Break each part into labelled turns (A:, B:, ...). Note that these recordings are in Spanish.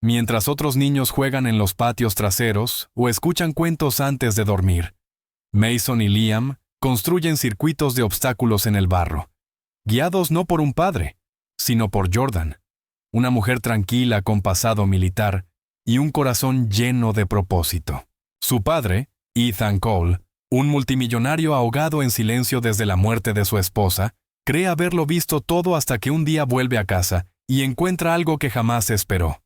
A: mientras otros niños juegan en los patios traseros o escuchan cuentos antes de dormir. Mason y Liam construyen circuitos de obstáculos en el barro, guiados no por un padre, sino por Jordan, una mujer tranquila con pasado militar y un corazón lleno de propósito. Su padre, Ethan Cole, un multimillonario ahogado en silencio desde la muerte de su esposa, cree haberlo visto todo hasta que un día vuelve a casa y encuentra algo que jamás esperó.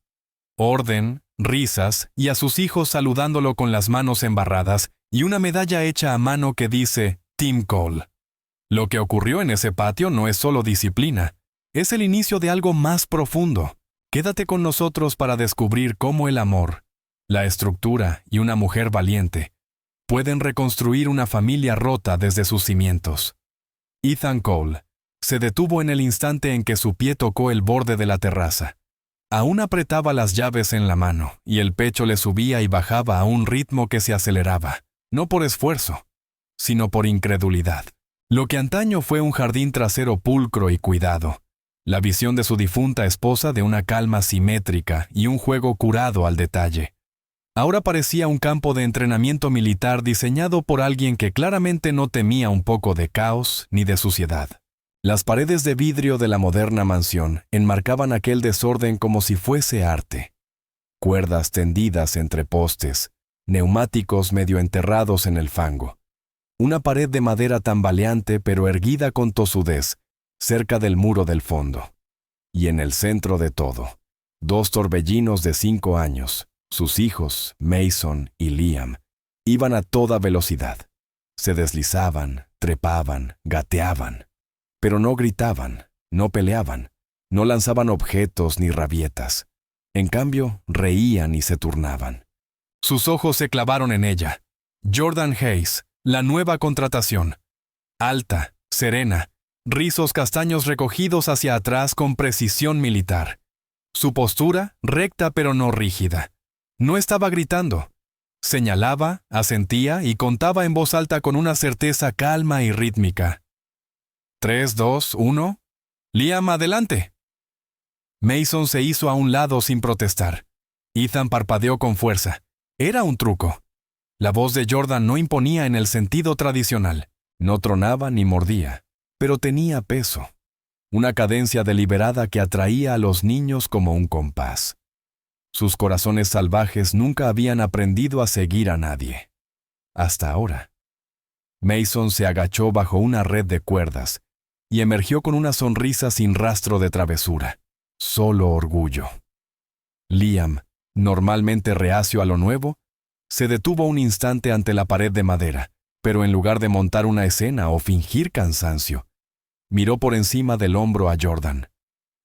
A: Orden, risas y a sus hijos saludándolo con las manos embarradas y una medalla hecha a mano que dice Tim Cole. Lo que ocurrió en ese patio no es solo disciplina, es el inicio de algo más profundo. Quédate con nosotros para descubrir cómo el amor, la estructura y una mujer valiente pueden reconstruir una familia rota desde sus cimientos. Ethan Cole se detuvo en el instante en que su pie tocó el borde de la terraza. Aún apretaba las llaves en la mano y el pecho le subía y bajaba a un ritmo que se aceleraba, no por esfuerzo, sino por incredulidad. Lo que antaño fue un jardín trasero pulcro y cuidado, la visión de su difunta esposa de una calma simétrica y un juego curado al detalle. Ahora parecía un campo de entrenamiento militar diseñado por alguien que claramente no temía un poco de caos ni de suciedad. Las paredes de vidrio de la moderna mansión enmarcaban aquel desorden como si fuese arte. Cuerdas tendidas entre postes, neumáticos medio enterrados en el fango. Una pared de madera tambaleante pero erguida con tosudez, cerca del muro del fondo. Y en el centro de todo, dos torbellinos de 5 años, sus hijos, Mason y Liam, iban a toda velocidad. Se deslizaban, trepaban, gateaban. Pero no gritaban, no peleaban, no lanzaban objetos ni rabietas. En cambio, reían y se turnaban. Sus ojos se clavaron en ella. Jordan Hayes, la nueva contratación. Alta, serena, rizos castaños recogidos hacia atrás con precisión militar. Su postura, recta pero no rígida. No estaba gritando. Señalaba, asentía y contaba en voz alta con una certeza calma y rítmica. 3, 2, 1. Liam, adelante. Mason se hizo a un lado sin protestar. Ethan parpadeó con fuerza. Era un truco. La voz de Jordan no imponía en el sentido tradicional. No tronaba ni mordía, pero tenía peso. Una cadencia deliberada que atraía a los niños como un compás. Sus corazones salvajes nunca habían aprendido a seguir a nadie. Hasta ahora. Mason se agachó bajo una red de cuerdas y emergió con una sonrisa sin rastro de travesura, solo orgullo. Liam, normalmente reacio a lo nuevo, se detuvo un instante ante la pared de madera, pero en lugar de montar una escena o fingir cansancio, miró por encima del hombro a Jordan.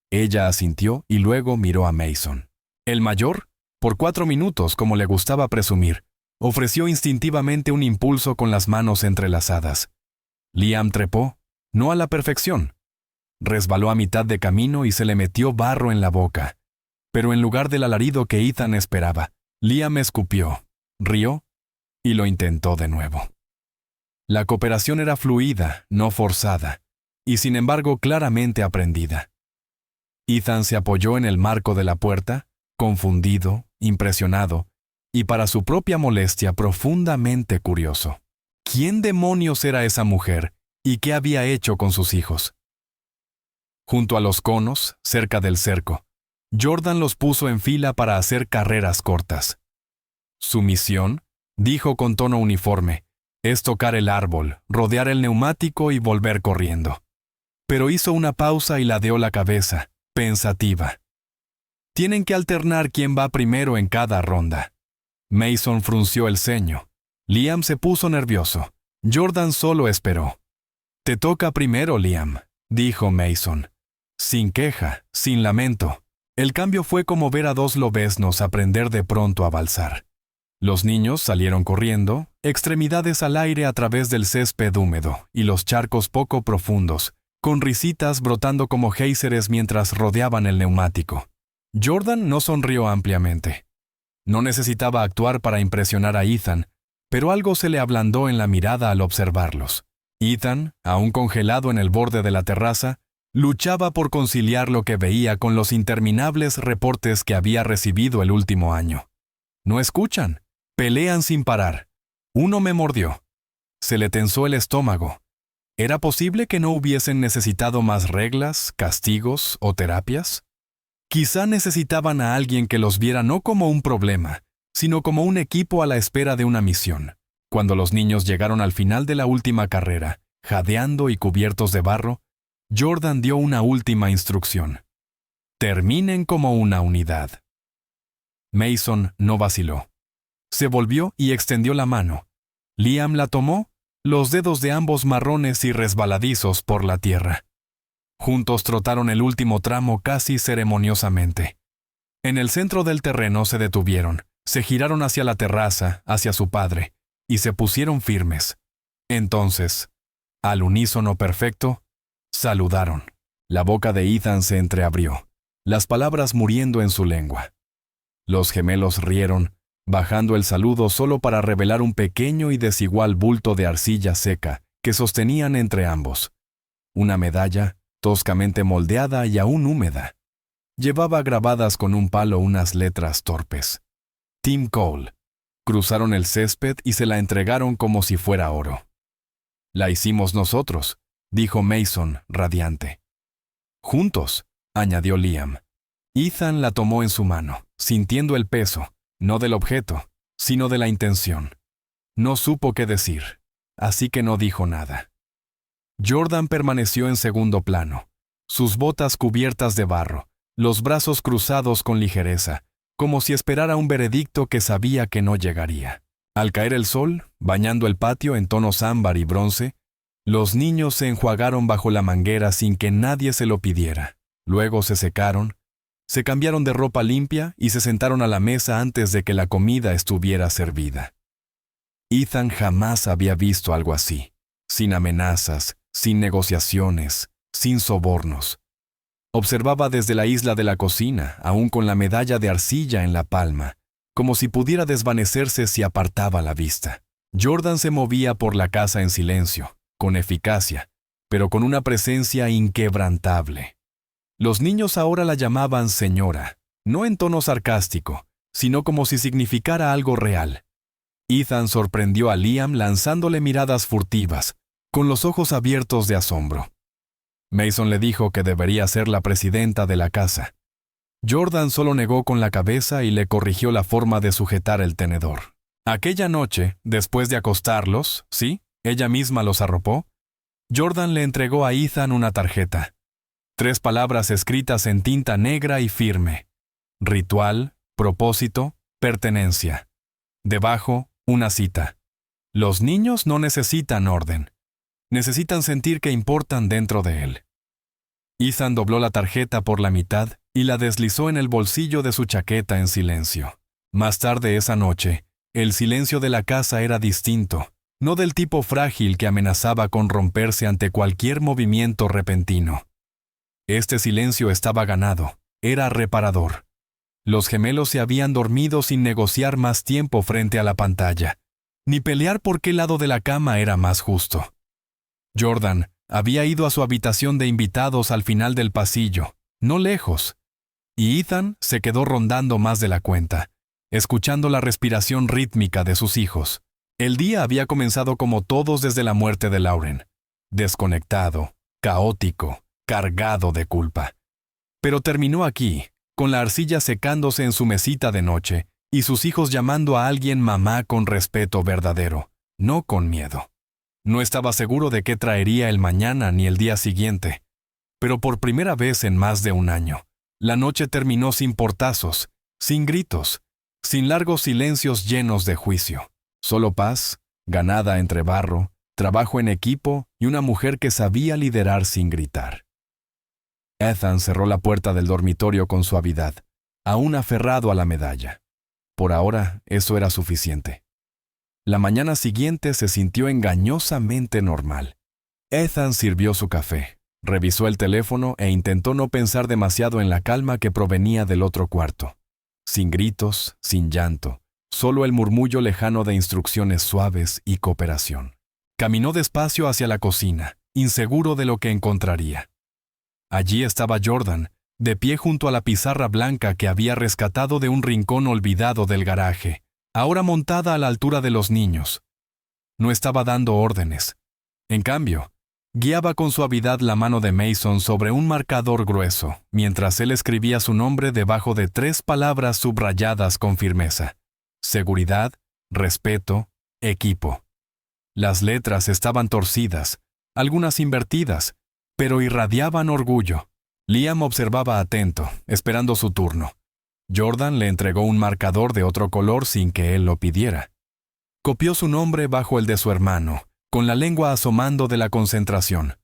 A: Ella asintió y luego miró a Mason. El mayor, por 4 minutos como le gustaba presumir, ofreció instintivamente un impulso con las manos entrelazadas. Liam trepó, no a la perfección. Resbaló a mitad de camino y se le metió barro en la boca. Pero en lugar del alarido que Ethan esperaba, Liam escupió, rió y lo intentó de nuevo. La cooperación era fluida, no forzada, y sin embargo claramente aprendida. Ethan se apoyó en el marco de la puerta, confundido, impresionado, y para su propia molestia profundamente curioso. ¿Quién demonios era esa mujer y qué había hecho con sus hijos? Junto a los conos, cerca del cerco, Jordan los puso en fila para hacer carreras cortas. Su misión, dijo con tono uniforme, es tocar el árbol, rodear el neumático y volver corriendo. Pero hizo una pausa y ladeó la cabeza, pensativa. Tienen que alternar quién va primero en cada ronda. Mason frunció el ceño. Liam se puso nervioso. Jordan solo esperó. Te toca primero, Liam, dijo Mason. Sin queja, sin lamento. El cambio fue como ver a 2 lobeznos aprender de pronto a balzar. Los niños salieron corriendo, extremidades al aire a través del césped húmedo y los charcos poco profundos, con risitas brotando como géiseres mientras rodeaban el neumático. Jordan no sonrió ampliamente. No necesitaba actuar para impresionar a Ethan, pero algo se le ablandó en la mirada al observarlos. Ethan, aún congelado en el borde de la terraza, Luchaba por conciliar lo que veía con los interminables reportes que había recibido el último año. No escuchan, pelean sin parar. Uno me mordió. Se le tensó el estómago. ¿Era posible que no hubiesen necesitado más reglas, castigos o terapias? Quizá necesitaban a alguien que los viera no como un problema, sino como un equipo a la espera de una misión. Cuando los niños llegaron al final de la última carrera, jadeando y cubiertos de barro, Jordan dio una última instrucción. Terminen como una unidad. Mason no vaciló. Se volvió y extendió la mano. Liam la tomó, los dedos de ambos marrones y resbaladizos por la tierra. Juntos trotaron el último tramo casi ceremoniosamente. En el centro del terreno se detuvieron, se giraron hacia la terraza, hacia su padre, y se pusieron firmes. Entonces, al unísono perfecto, saludaron. La boca de Ethan se entreabrió, las palabras muriendo en su lengua. Los gemelos rieron, bajando el saludo solo para revelar un pequeño y desigual bulto de arcilla seca que sostenían entre ambos. Una medalla, toscamente moldeada y aún húmeda. Llevaba grabadas con un palo unas letras torpes. Tim Cole. Cruzaron el césped y se la entregaron como si fuera oro. La hicimos nosotros, dijo Mason, radiante. Juntos, añadió Liam. Ethan la tomó en su mano, sintiendo el peso, no del objeto, sino de la intención. No supo qué decir, así que no dijo nada. Jordan permaneció en segundo plano, sus botas cubiertas de barro, los brazos cruzados con ligereza, como si esperara un veredicto que sabía que no llegaría. Al caer el sol, bañando el patio en tonos ámbar y bronce, los niños se enjuagaron bajo la manguera sin que nadie se lo pidiera. Luego se secaron, se cambiaron de ropa limpia y se sentaron a la mesa antes de que la comida estuviera servida. Ethan jamás había visto algo así, sin amenazas, sin negociaciones, sin sobornos. Observaba desde la isla de la cocina, aún con la medalla de arcilla en la palma, como si pudiera desvanecerse si apartaba la vista. Jordan se movía por la casa en silencio, con eficacia, pero con una presencia inquebrantable. Los niños ahora la llamaban señora, no en tono sarcástico, sino como si significara algo real. Ethan sorprendió a Liam lanzándole miradas furtivas, con los ojos abiertos de asombro. Mason le dijo que debería ser la presidenta de la casa. Jordan solo negó con la cabeza y le corrigió la forma de sujetar el tenedor. Aquella noche, después de acostarlos, sí, ella misma los arropó, Jordan le entregó a Ethan una tarjeta. 3 palabras escritas en tinta negra y firme. Ritual, propósito, pertenencia. Debajo, una cita. Los niños no necesitan orden. Necesitan sentir que importan dentro de él. Ethan dobló la tarjeta por la mitad y la deslizó en el bolsillo de su chaqueta en silencio. Más tarde esa noche, el silencio de la casa era distinto, no del tipo frágil que amenazaba con romperse ante cualquier movimiento repentino. Este silencio estaba ganado, era reparador. Los gemelos se habían dormido sin negociar más tiempo frente a la pantalla, ni pelear por qué lado de la cama era más justo. Jordan había ido a su habitación de invitados al final del pasillo, no lejos, y Ethan se quedó rondando más de la cuenta, escuchando la respiración rítmica de sus hijos. El día había comenzado como todos desde la muerte de Lauren, desconectado, caótico, cargado de culpa. Pero terminó aquí, con la arcilla secándose en su mesita de noche y sus hijos llamando a alguien mamá con respeto verdadero, no con miedo. No estaba seguro de qué traería el mañana ni el día siguiente, pero por primera vez en más de un año, la noche terminó sin portazos, sin gritos, sin largos silencios llenos de juicio. Solo paz, ganada entre barro, trabajo en equipo y una mujer que sabía liderar sin gritar. Ethan cerró la puerta del dormitorio con suavidad, aún aferrado a la medalla. Por ahora, eso era suficiente. La mañana siguiente se sintió engañosamente normal. Ethan sirvió su café, revisó el teléfono e intentó no pensar demasiado en la calma que provenía del otro cuarto. Sin gritos, sin llanto, solo el murmullo lejano de instrucciones suaves y cooperación. Caminó despacio hacia la cocina, inseguro de lo que encontraría. Allí estaba Jordan, de pie junto a la pizarra blanca que había rescatado de un rincón olvidado del garaje, ahora montada a la altura de los niños. No estaba dando órdenes. En cambio, guiaba con suavidad la mano de Mason sobre un marcador grueso, mientras él escribía su nombre debajo de 3 palabras subrayadas con firmeza: seguridad, respeto, equipo. Las letras estaban torcidas, algunas invertidas, pero irradiaban orgullo. Liam observaba atento, esperando su turno. Jordan le entregó un marcador de otro color sin que él lo pidiera. Copió su nombre bajo el de su hermano, con la lengua asomando de la concentración.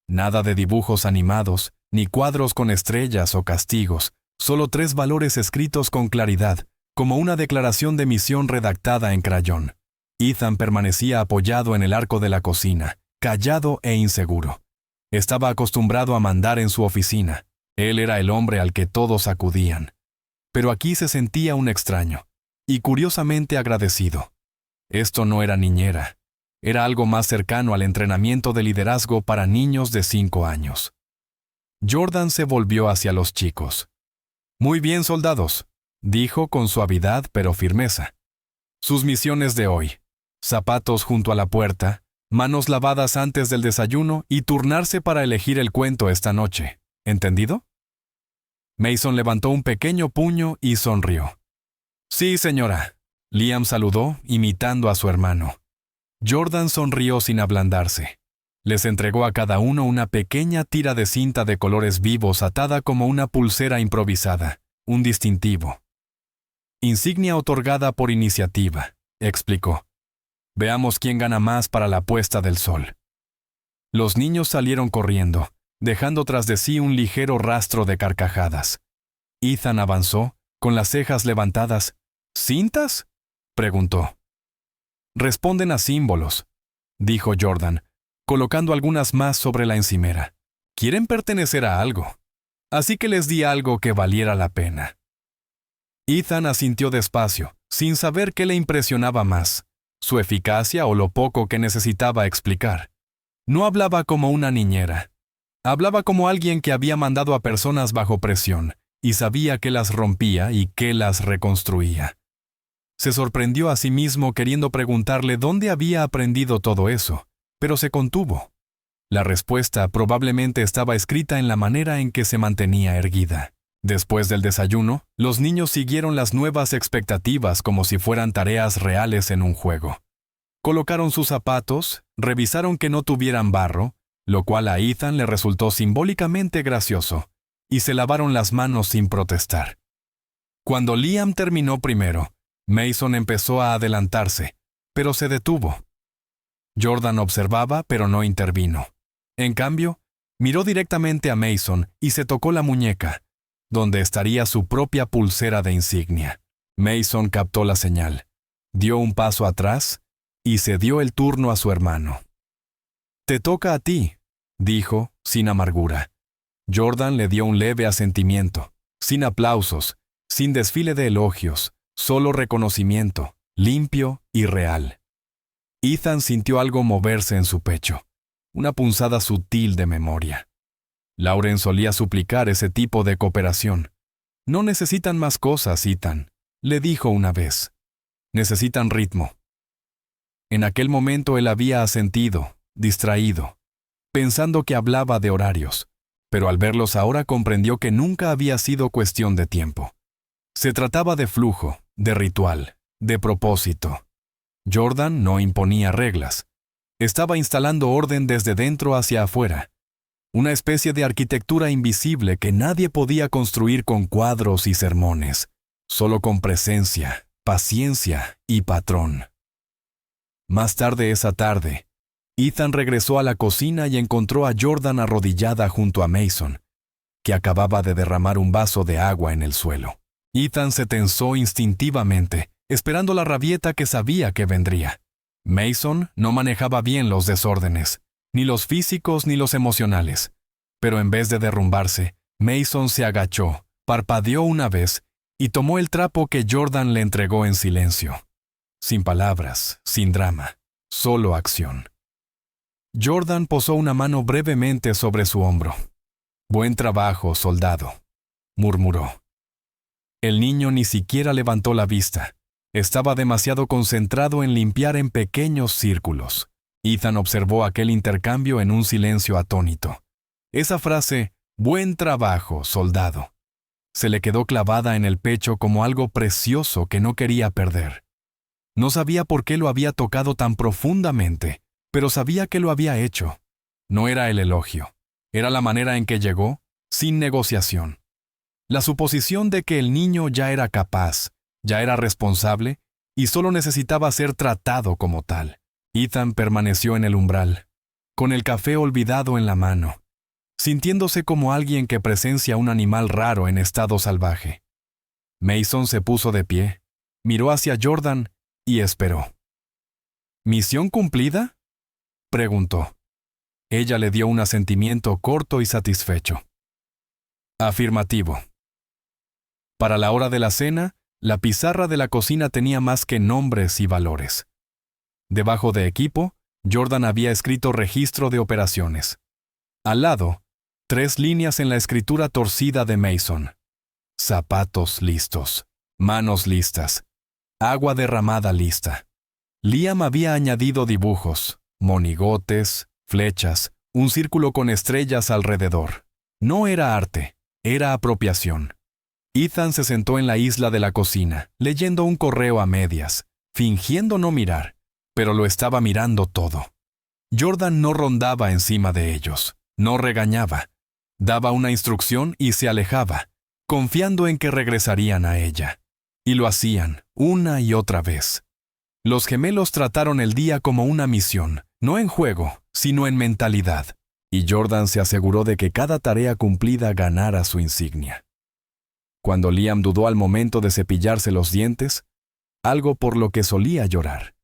A: Nada de dibujos animados, ni cuadros con estrellas o castigos, solo 3 valores escritos con claridad, como una declaración de misión redactada en crayón. Ethan permanecía apoyado en el arco de la cocina, callado e inseguro. Estaba acostumbrado a mandar en su oficina. Él era el hombre al que todos acudían. Pero aquí se sentía un extraño, y curiosamente agradecido. Esto no era niñera. Era algo más cercano al entrenamiento de liderazgo para niños de 5 años. Jordan se volvió hacia los chicos. «Muy bien, soldados», dijo con suavidad pero firmeza. «Sus misiones de hoy: zapatos junto a la puerta, manos lavadas antes del desayuno y turnarse para elegir el cuento esta noche. ¿Entendido?» Mason levantó un pequeño puño y sonrió. «Sí, señora», Liam saludó, imitando a su hermano. Jordan sonrió sin ablandarse. Les entregó a cada uno una pequeña tira de cinta de colores vivos atada como una pulsera improvisada, un distintivo. «Insignia otorgada por iniciativa», explicó. «Veamos quién gana más para la puesta del sol». Los niños salieron corriendo, dejando tras de sí un ligero rastro de carcajadas. Ethan avanzó, con las cejas levantadas. «¿Cintas?», preguntó. «Responden a símbolos», dijo Jordan, colocando algunas más sobre la encimera. «Quieren pertenecer a algo. Así que les di algo que valiera la pena». Ethan asintió despacio, sin saber qué le impresionaba más, su eficacia o lo poco que necesitaba explicar. No hablaba como una niñera. Hablaba como alguien que había mandado a personas bajo presión y sabía que las rompía y que las reconstruía. Se sorprendió a sí mismo queriendo preguntarle dónde había aprendido todo eso, pero se contuvo. La respuesta probablemente estaba escrita en la manera en que se mantenía erguida. Después del desayuno, los niños siguieron las nuevas expectativas como si fueran tareas reales en un juego. Colocaron sus zapatos, revisaron que no tuvieran barro, lo cual a Ethan le resultó simbólicamente gracioso, y se lavaron las manos sin protestar. Cuando Liam terminó primero, Mason empezó a adelantarse, pero se detuvo. Jordan observaba, pero no intervino. En cambio, miró directamente a Mason y se tocó la muñeca, donde estaría su propia pulsera de insignia. Mason captó la señal, dio un paso atrás y cedió el turno a su hermano. «Te toca a ti», dijo, sin amargura. Jordan le dio un leve asentimiento, sin aplausos, sin desfile de elogios, solo reconocimiento, limpio y real. Ethan sintió algo moverse en su pecho, una punzada sutil de memoria. Lauren solía suplicar ese tipo de cooperación. «No necesitan más cosas, Ethan», le dijo una vez. «Necesitan ritmo». En aquel momento él había asentido, distraído, pensando que hablaba de horarios, pero al verlos ahora comprendió que nunca había sido cuestión de tiempo. Se trataba de flujo, de ritual, de propósito. Jordan no imponía reglas. Estaba instalando orden desde dentro hacia afuera. Una especie de arquitectura invisible que nadie podía construir con cuadros y sermones, solo con presencia, paciencia y patrón. Más tarde esa tarde, Ethan regresó a la cocina y encontró a Jordan arrodillada junto a Mason, que acababa de derramar un vaso de agua en el suelo. Ethan se tensó instintivamente, esperando la rabieta que sabía que vendría. Mason no manejaba bien los desórdenes, ni los físicos ni los emocionales. Pero en vez de derrumbarse, Mason se agachó, parpadeó una vez y tomó el trapo que Jordan le entregó en silencio. Sin palabras, sin drama, solo acción. Jordan posó una mano brevemente sobre su hombro. Buen trabajo, soldado, murmuró. El niño ni siquiera levantó la vista. Estaba demasiado concentrado en limpiar en pequeños círculos. Ethan observó aquel intercambio en un silencio atónito. Esa frase, buen trabajo, soldado, se le quedó clavada en el pecho como algo precioso que no quería perder. No sabía por qué lo había tocado tan profundamente, pero sabía que lo había hecho. No era el elogio, era la manera en que llegó, sin negociación. La suposición de que el niño ya era capaz, ya era responsable y solo necesitaba ser tratado como tal. Ethan permaneció en el umbral, con el café olvidado en la mano, sintiéndose como alguien que presencia un animal raro en estado salvaje. Mason se puso de pie, miró hacia Jordan y esperó. ¿Misión cumplida?, preguntó. Ella le dio un asentimiento corto y satisfecho. Afirmativo. Para la hora de la cena, la pizarra de la cocina tenía más que nombres y valores. Debajo de equipo, Jordan había escrito registro de operaciones. Al lado, 3 líneas en la escritura torcida de Mason. Zapatos listos, manos listas, agua derramada lista. Liam había añadido dibujos, monigotes, flechas, un círculo con estrellas alrededor. No era arte, era apropiación. Ethan se sentó en la isla de la cocina, leyendo un correo a medias, fingiendo no mirar, pero lo estaba mirando todo. Jordan no rondaba encima de ellos, no regañaba, daba una instrucción y se alejaba, confiando en que regresarían a ella. Y lo hacían, una y otra vez. Los gemelos trataron el día como una misión, no en juego, sino en mentalidad, y Jordan se aseguró de que cada tarea cumplida ganara su insignia. Cuando Liam dudó al momento de cepillarse los dientes, algo por lo que solía llorar,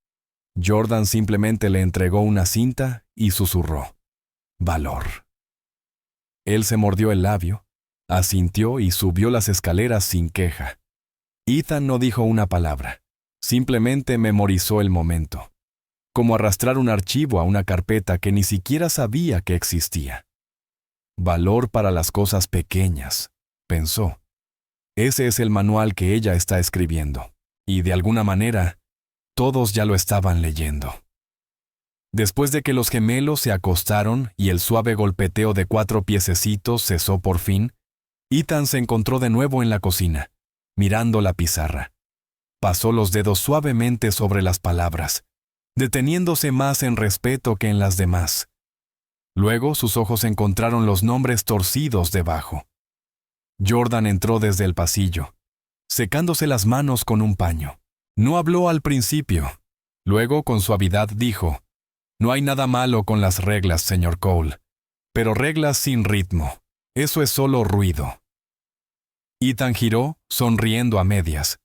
A: Jordan simplemente le entregó una cinta y susurró: valor. Él se mordió el labio, asintió y subió las escaleras sin queja. Ethan no dijo una palabra, simplemente memorizó el momento, como arrastrar un archivo a una carpeta que ni siquiera sabía que existía. Valor para las cosas pequeñas, pensó. Ese es el manual que ella está escribiendo, y de alguna manera, todos ya lo estaban leyendo. Después de que los gemelos se acostaron y el suave golpeteo de 4 piececitos cesó por fin, Ethan se encontró de nuevo en la cocina, mirando la pizarra. Pasó los dedos suavemente sobre las palabras, deteniéndose más en respeto que en las demás. Luego sus ojos encontraron los nombres torcidos debajo. Jordan entró desde el pasillo, secándose las manos con un paño. No habló al principio. Luego, con suavidad, dijo: «No hay nada malo con las reglas, señor Cole, pero reglas sin ritmo. Eso es solo ruido». Ethan giró, sonriendo a medias.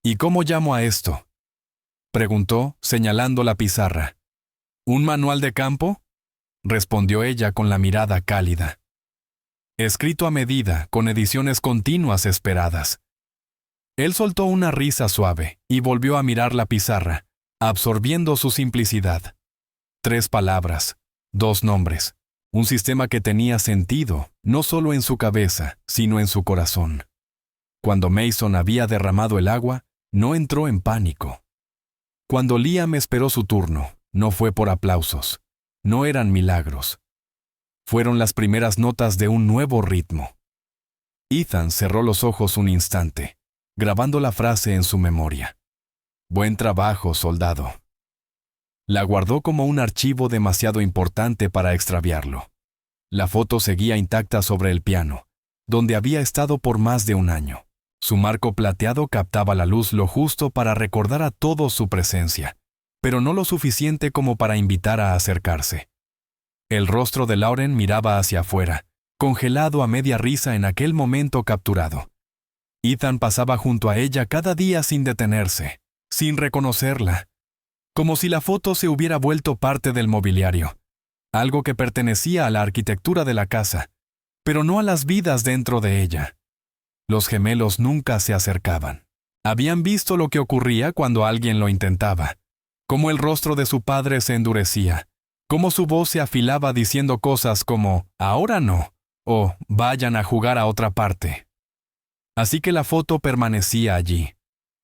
A: «¿Y cómo llamo a esto?», preguntó, señalando la pizarra. «¿Un manual de campo?», respondió ella con la mirada cálida. «Escrito a medida, con ediciones continuas esperadas». Él soltó una risa suave y volvió a mirar la pizarra, absorbiendo su simplicidad. 3 palabras, 2 nombres, un sistema que tenía sentido, no solo en su cabeza, sino en su corazón. Cuando Mason había derramado el agua, no entró en pánico. Cuando Liam esperó su turno, no fue por aplausos, no eran milagros. Fueron las primeras notas de un nuevo ritmo. Ethan cerró los ojos un instante, grabando la frase en su memoria. «Buen trabajo, soldado». La guardó como un archivo demasiado importante para extraviarlo. La foto seguía intacta sobre el piano, donde había estado por más de un año. Su marco plateado captaba la luz lo justo para recordar a todos su presencia, pero no lo suficiente como para invitar a acercarse. El rostro de Lauren miraba hacia afuera, congelado a media risa en aquel momento capturado. Ethan pasaba junto a ella cada día sin detenerse, sin reconocerla, como si la foto se hubiera vuelto parte del mobiliario, algo que pertenecía a la arquitectura de la casa, pero no a las vidas dentro de ella. Los gemelos nunca se acercaban. Habían visto lo que ocurría cuando alguien lo intentaba, cómo el rostro de su padre se endurecía, cómo su voz se afilaba diciendo cosas como «ahora no», o vayan a jugar a otra parte. Así que la foto permanecía allí,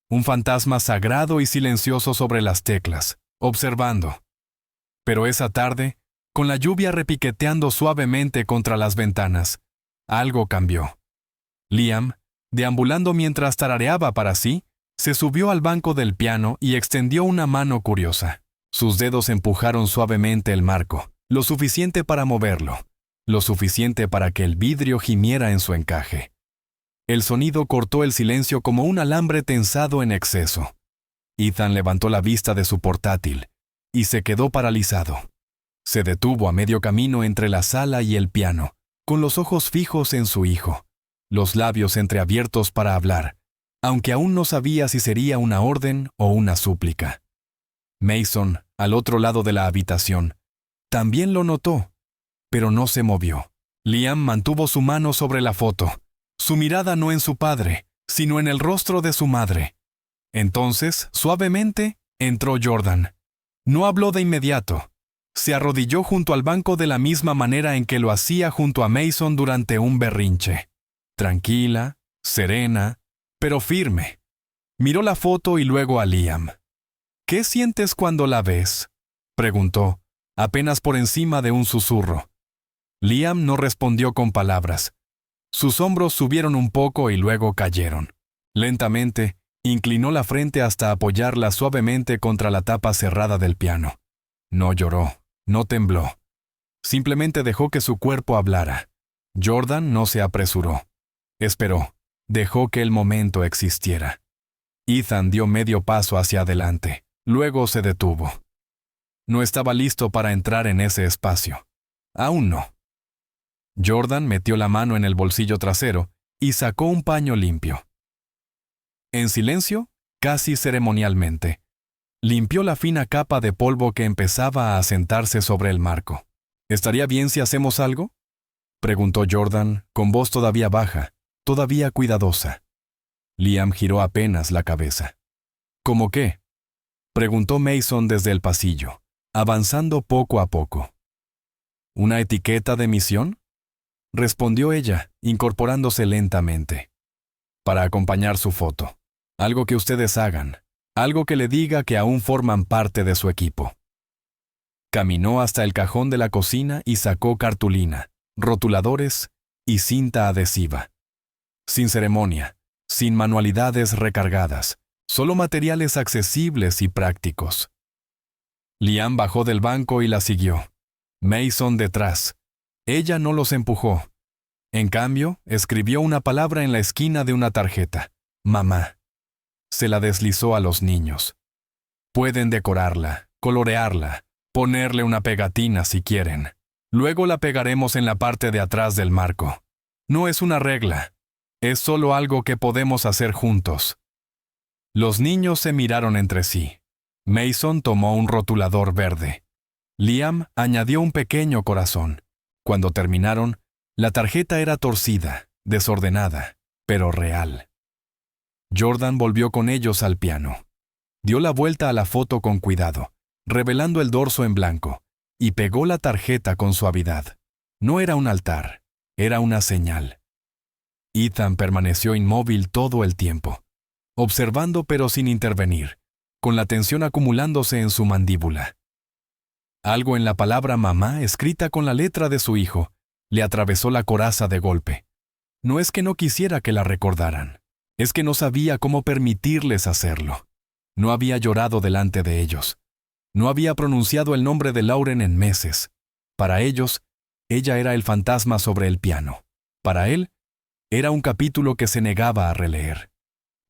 A: un fantasma sagrado y silencioso sobre las teclas, observando. Pero esa tarde, con la lluvia repiqueteando suavemente contra las ventanas, algo cambió. Liam, deambulando mientras tarareaba para sí, se subió al banco del piano y extendió una mano curiosa. Sus dedos empujaron suavemente el marco, lo suficiente para moverlo, lo suficiente para que el vidrio gimiera en su encaje. El sonido cortó el silencio como un alambre tensado en exceso. Ethan levantó la vista de su portátil y se quedó paralizado. Se detuvo a medio camino entre la sala y el piano, con los ojos fijos en su hijo, los labios entreabiertos para hablar, aunque aún no sabía si sería una orden o una súplica. Mason, al otro lado de la habitación, también lo notó, pero no se movió. Liam mantuvo su mano sobre la foto, su mirada no en su padre, sino en el rostro de su madre. Entonces, suavemente, entró Jordan. No habló de inmediato. Se arrodilló junto al banco de la misma manera en que lo hacía junto a Mason durante un berrinche. Tranquila, serena, pero firme. Miró la foto y luego a Liam. ¿Qué sientes cuando la ves?, preguntó, apenas por encima de un susurro. Liam no respondió con palabras. Sus hombros subieron un poco y luego cayeron. Lentamente, inclinó la frente hasta apoyarla suavemente contra la tapa cerrada del piano. No lloró, no tembló. Simplemente dejó que su cuerpo hablara. Jordan no se apresuró. Esperó, dejó que el momento existiera. Ethan dio medio paso hacia adelante, luego se detuvo. No estaba listo para entrar en ese espacio. Aún no. Jordan metió la mano en el bolsillo trasero y sacó un paño limpio. En silencio, casi ceremonialmente, limpió la fina capa de polvo que empezaba a asentarse sobre el marco. ¿Estaría bien si hacemos algo?, preguntó Jordan, con voz todavía baja, todavía cuidadosa. Liam giró apenas la cabeza. ¿Cómo qué?, preguntó Mason desde el pasillo, avanzando poco a poco. ¿Una etiqueta de misión?, respondió ella, incorporándose lentamente. Para acompañar su foto. Algo que ustedes hagan. Algo que le diga que aún forman parte de su equipo. Caminó hasta el cajón de la cocina y sacó cartulina, rotuladores y cinta adhesiva. Sin ceremonia, sin manualidades recargadas, solo materiales accesibles y prácticos. Liam bajó del banco y la siguió. Mason detrás. Ella no los empujó. En cambio, escribió una palabra en la esquina de una tarjeta. Mamá. Se la deslizó a los niños. Pueden decorarla, colorearla, ponerle una pegatina si quieren. Luego la pegaremos en la parte de atrás del marco. No es una regla. Es solo algo que podemos hacer juntos. Los niños se miraron entre sí. Mason tomó un rotulador verde. Liam añadió un pequeño corazón. Cuando terminaron, la tarjeta era torcida, desordenada, pero real. Jordan volvió con ellos al piano. Dio la vuelta a la foto con cuidado, revelando el dorso en blanco, y pegó la tarjeta con suavidad. No era un altar, era una señal. Ethan permaneció inmóvil todo el tiempo, observando pero sin intervenir, con la tensión acumulándose en su mandíbula. Algo en la palabra mamá, escrita con la letra de su hijo, le atravesó la coraza de golpe. No es que no quisiera que la recordaran, es que no sabía cómo permitirles hacerlo. No había llorado delante de ellos. No había pronunciado el nombre de Lauren en meses. Para ellos, ella era el fantasma sobre el piano. Para él, era un capítulo que se negaba a releer.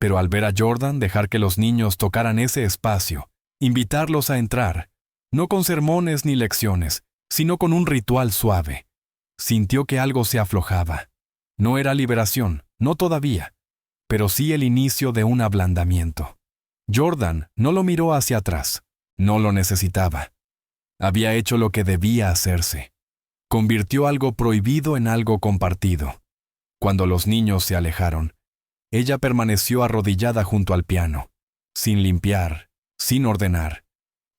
A: Pero al ver a Jordan dejar que los niños tocaran ese espacio, invitarlos a entrar, no con sermones ni lecciones, sino con un ritual suave, sintió que algo se aflojaba. No era liberación, no todavía, pero sí el inicio de un ablandamiento. Jordan no lo miró hacia atrás, no lo necesitaba. Había hecho lo que debía hacerse. Convirtió algo prohibido en algo compartido. Cuando los niños se alejaron, ella permaneció arrodillada junto al piano, sin limpiar, sin ordenar,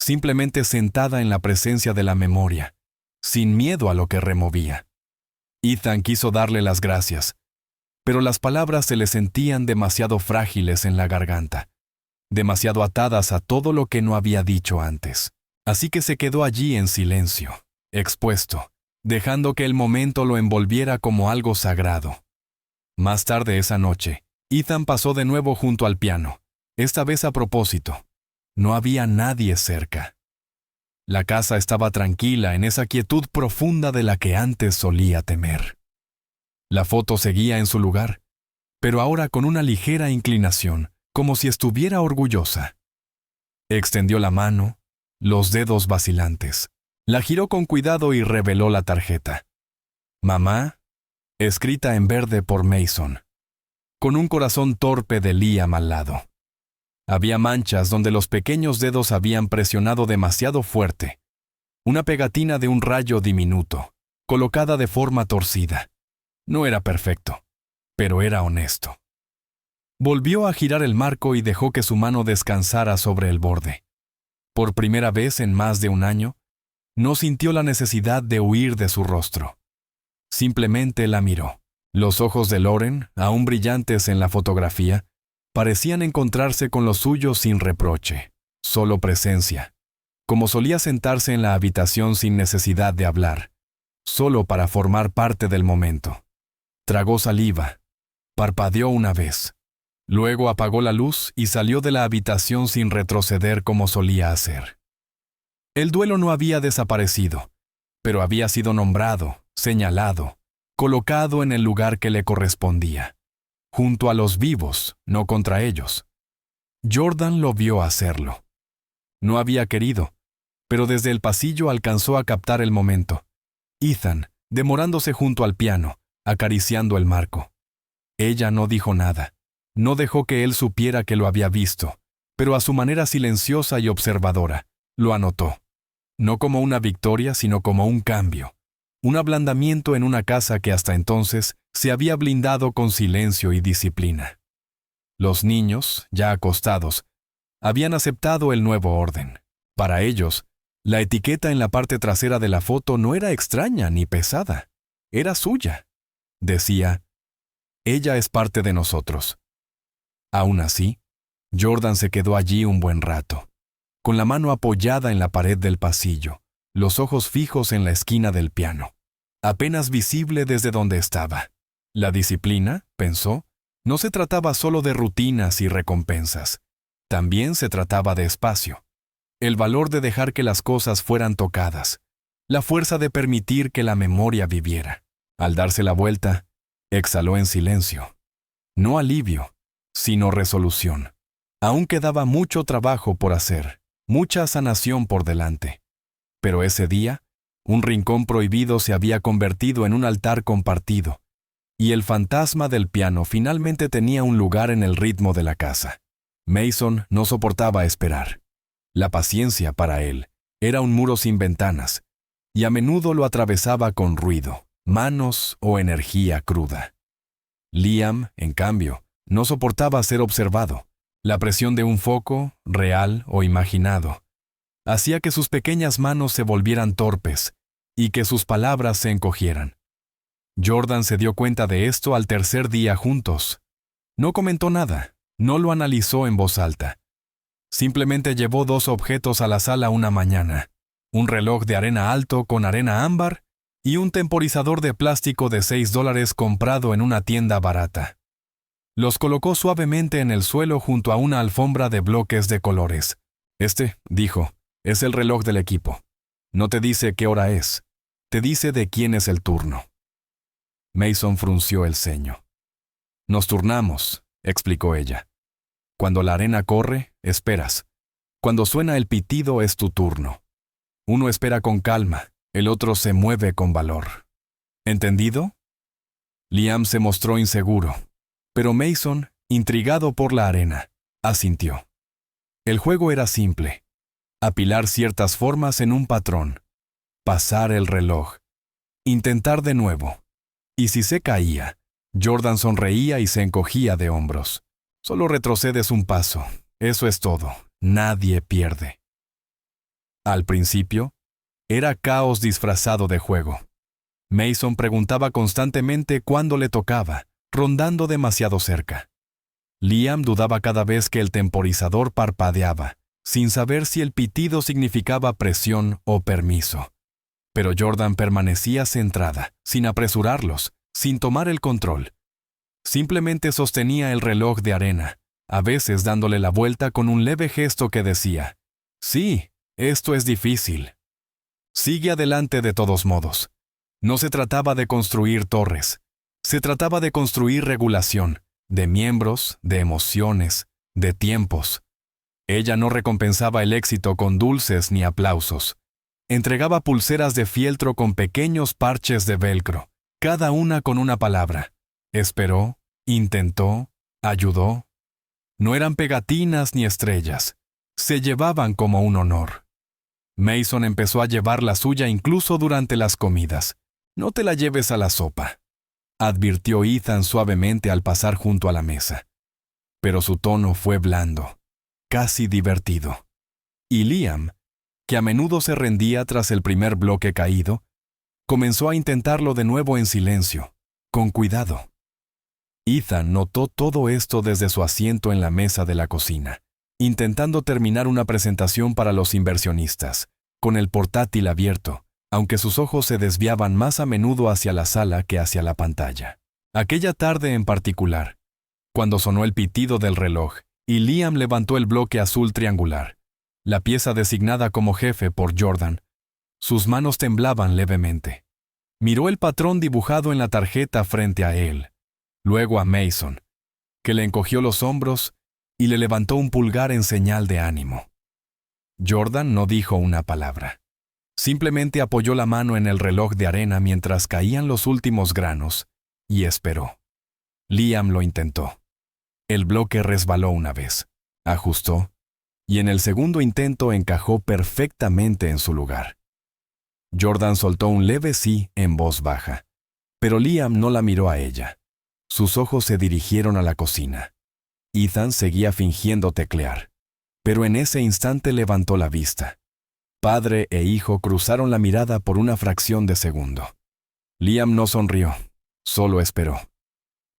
A: simplemente sentada en la presencia de la memoria, sin miedo a lo que removía. Ethan quiso darle las gracias, pero las palabras se le sentían demasiado frágiles en la garganta, demasiado atadas a todo lo que no había dicho antes. Así que se quedó allí en silencio, expuesto, dejando que el momento lo envolviera como algo sagrado. Más tarde esa noche, Ethan pasó de nuevo junto al piano, esta vez a propósito. No había nadie cerca. La casa estaba tranquila en esa quietud profunda de la que antes solía temer. La foto seguía en su lugar, pero ahora con una ligera inclinación, como si estuviera orgullosa. Extendió la mano, los dedos vacilantes. La giró con cuidado y reveló la tarjeta. Mamá, escrita en verde por Mason, con un corazón torpe de Liam al lado. Había manchas donde los pequeños dedos habían presionado demasiado fuerte. Una pegatina de un rayo diminuto, colocada de forma torcida. No era perfecto, pero era honesto. Volvió a girar el marco y dejó que su mano descansara sobre el borde. Por primera vez en más de un año, no sintió la necesidad de huir de su rostro. Simplemente la miró. Los ojos de Lauren, aún brillantes en la fotografía, parecían encontrarse con los suyos sin reproche, solo presencia, como solía sentarse en la habitación sin necesidad de hablar, solo para formar parte del momento. Tragó saliva, parpadeó una vez, luego apagó la luz y salió de la habitación sin retroceder como solía hacer. El duelo no había desaparecido, pero había sido nombrado, señalado, colocado en el lugar que le correspondía. Junto a los vivos, no contra ellos. Jordan lo vio hacerlo. No había querido, pero desde el pasillo alcanzó a captar el momento. Ethan, demorándose junto al piano, acariciando el marco. Ella no dijo nada. No dejó que él supiera que lo había visto, pero a su manera silenciosa y observadora, lo anotó. No como una victoria, sino como un cambio. Un ablandamiento en una casa que hasta entonces se había blindado con silencio y disciplina. Los niños, ya acostados, habían aceptado el nuevo orden. Para ellos, la etiqueta en la parte trasera de la foto no era extraña ni pesada. Era suya. Decía, ella es parte de nosotros. Aún así, Jordan se quedó allí un buen rato, con la mano apoyada en la pared del pasillo, los ojos fijos en la esquina del piano, apenas visible desde donde estaba. La disciplina, pensó, no se trataba solo de rutinas y recompensas. También se trataba de espacio. El valor de dejar que las cosas fueran tocadas. La fuerza de permitir que la memoria viviera. Al darse la vuelta, exhaló en silencio. No alivio, sino resolución. Aún quedaba mucho trabajo por hacer, mucha sanación por delante. Pero ese día, un rincón prohibido se había convertido en un altar compartido, y el fantasma del piano finalmente tenía un lugar en el ritmo de la casa. Mason no soportaba esperar. La paciencia para él era un muro sin ventanas, y a menudo lo atravesaba con ruido, manos o energía cruda. Liam, en cambio, no soportaba ser observado. La presión de un foco, real o imaginado, hacía que sus pequeñas manos se volvieran torpes y que sus palabras se encogieran. Jordan se dio cuenta de esto al tercer día juntos. No comentó nada, no lo analizó en voz alta. Simplemente llevó 2 objetos a la sala una mañana, un reloj de arena alto con arena ámbar y un temporizador de plástico de $6 comprado en una tienda barata. Los colocó suavemente en el suelo junto a una alfombra de bloques de colores. Dijo, es el reloj del equipo. No te dice qué hora es, te dice de quién es el turno. Mason frunció el ceño. Nos turnamos, explicó ella. Cuando la arena corre, esperas. Cuando suena el pitido es tu turno. Uno espera con calma, el otro se mueve con valor. ¿Entendido? Liam se mostró inseguro, pero Mason, intrigado por la arena, asintió. El juego era simple. Apilar ciertas formas en un patrón. Pasar el reloj. Intentar de nuevo. Y si se caía, Jordan sonreía y se encogía de hombros. Solo retrocedes un paso. Eso es todo. Nadie pierde. Al principio, era caos disfrazado de juego. Mason preguntaba constantemente cuándo le tocaba, rondando demasiado cerca. Liam dudaba cada vez que el temporizador parpadeaba, sin saber si el pitido significaba presión o permiso. Pero Jordan permanecía centrada, sin apresurarlos, sin tomar el control. Simplemente sostenía el reloj de arena, a veces dándole la vuelta con un leve gesto que decía: «Sí, esto es difícil. Sigue adelante de todos modos». No se trataba de construir torres. Se trataba de construir regulación, de miembros, de emociones, de tiempos. Ella no recompensaba el éxito con dulces ni aplausos. Entregaba pulseras de fieltro con pequeños parches de velcro, cada una con una palabra. Esperó, intentó, ayudó. No eran pegatinas ni estrellas. Se llevaban como un honor. Mason empezó a llevar la suya incluso durante las comidas. «No te la lleves a la sopa», advirtió Ethan suavemente al pasar junto a la mesa. Pero su tono fue blando, casi divertido. Y Liam, que a menudo se rendía tras el primer bloque caído, comenzó a intentarlo de nuevo en silencio, con cuidado. Ethan notó todo esto desde su asiento en la mesa de la cocina, intentando terminar una presentación para los inversionistas, con el portátil abierto, aunque sus ojos se desviaban más a menudo hacia la sala que hacia la pantalla. Aquella tarde en particular, cuando sonó el pitido del reloj y Liam levantó el bloque azul triangular, la pieza designada como jefe por Jordan, sus manos temblaban levemente. Miró el patrón dibujado en la tarjeta frente a él, luego a Mason, que le encogió los hombros y le levantó un pulgar en señal de ánimo. Jordan no dijo una palabra. Simplemente apoyó la mano en el reloj de arena mientras caían los últimos granos y esperó. Liam lo intentó. El bloque resbaló una vez, ajustó, y en el segundo intento encajó perfectamente en su lugar. Jordan soltó un leve sí en voz baja, pero Liam no la miró a ella. Sus ojos se dirigieron a la cocina. Ethan seguía fingiendo teclear, pero en ese instante levantó la vista. Padre e hijo cruzaron la mirada por una fracción de segundo. Liam no sonrió, solo esperó.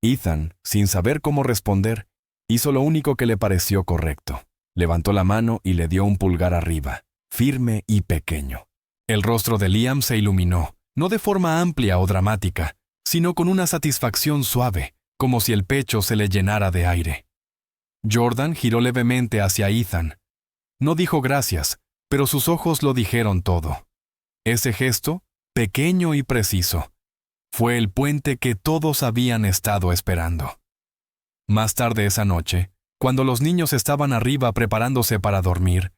A: Ethan, sin saber cómo responder, hizo lo único que le pareció correcto. Levantó la mano y le dio un pulgar arriba, firme y pequeño. El rostro de Liam se iluminó, no de forma amplia o dramática, sino con una satisfacción suave, como si el pecho se le llenara de aire. Jordan giró levemente hacia Ethan. No dijo gracias, pero sus ojos lo dijeron todo. Ese gesto, pequeño y preciso, fue el puente que todos habían estado esperando. Más tarde esa noche, cuando los niños estaban arriba preparándose para dormir,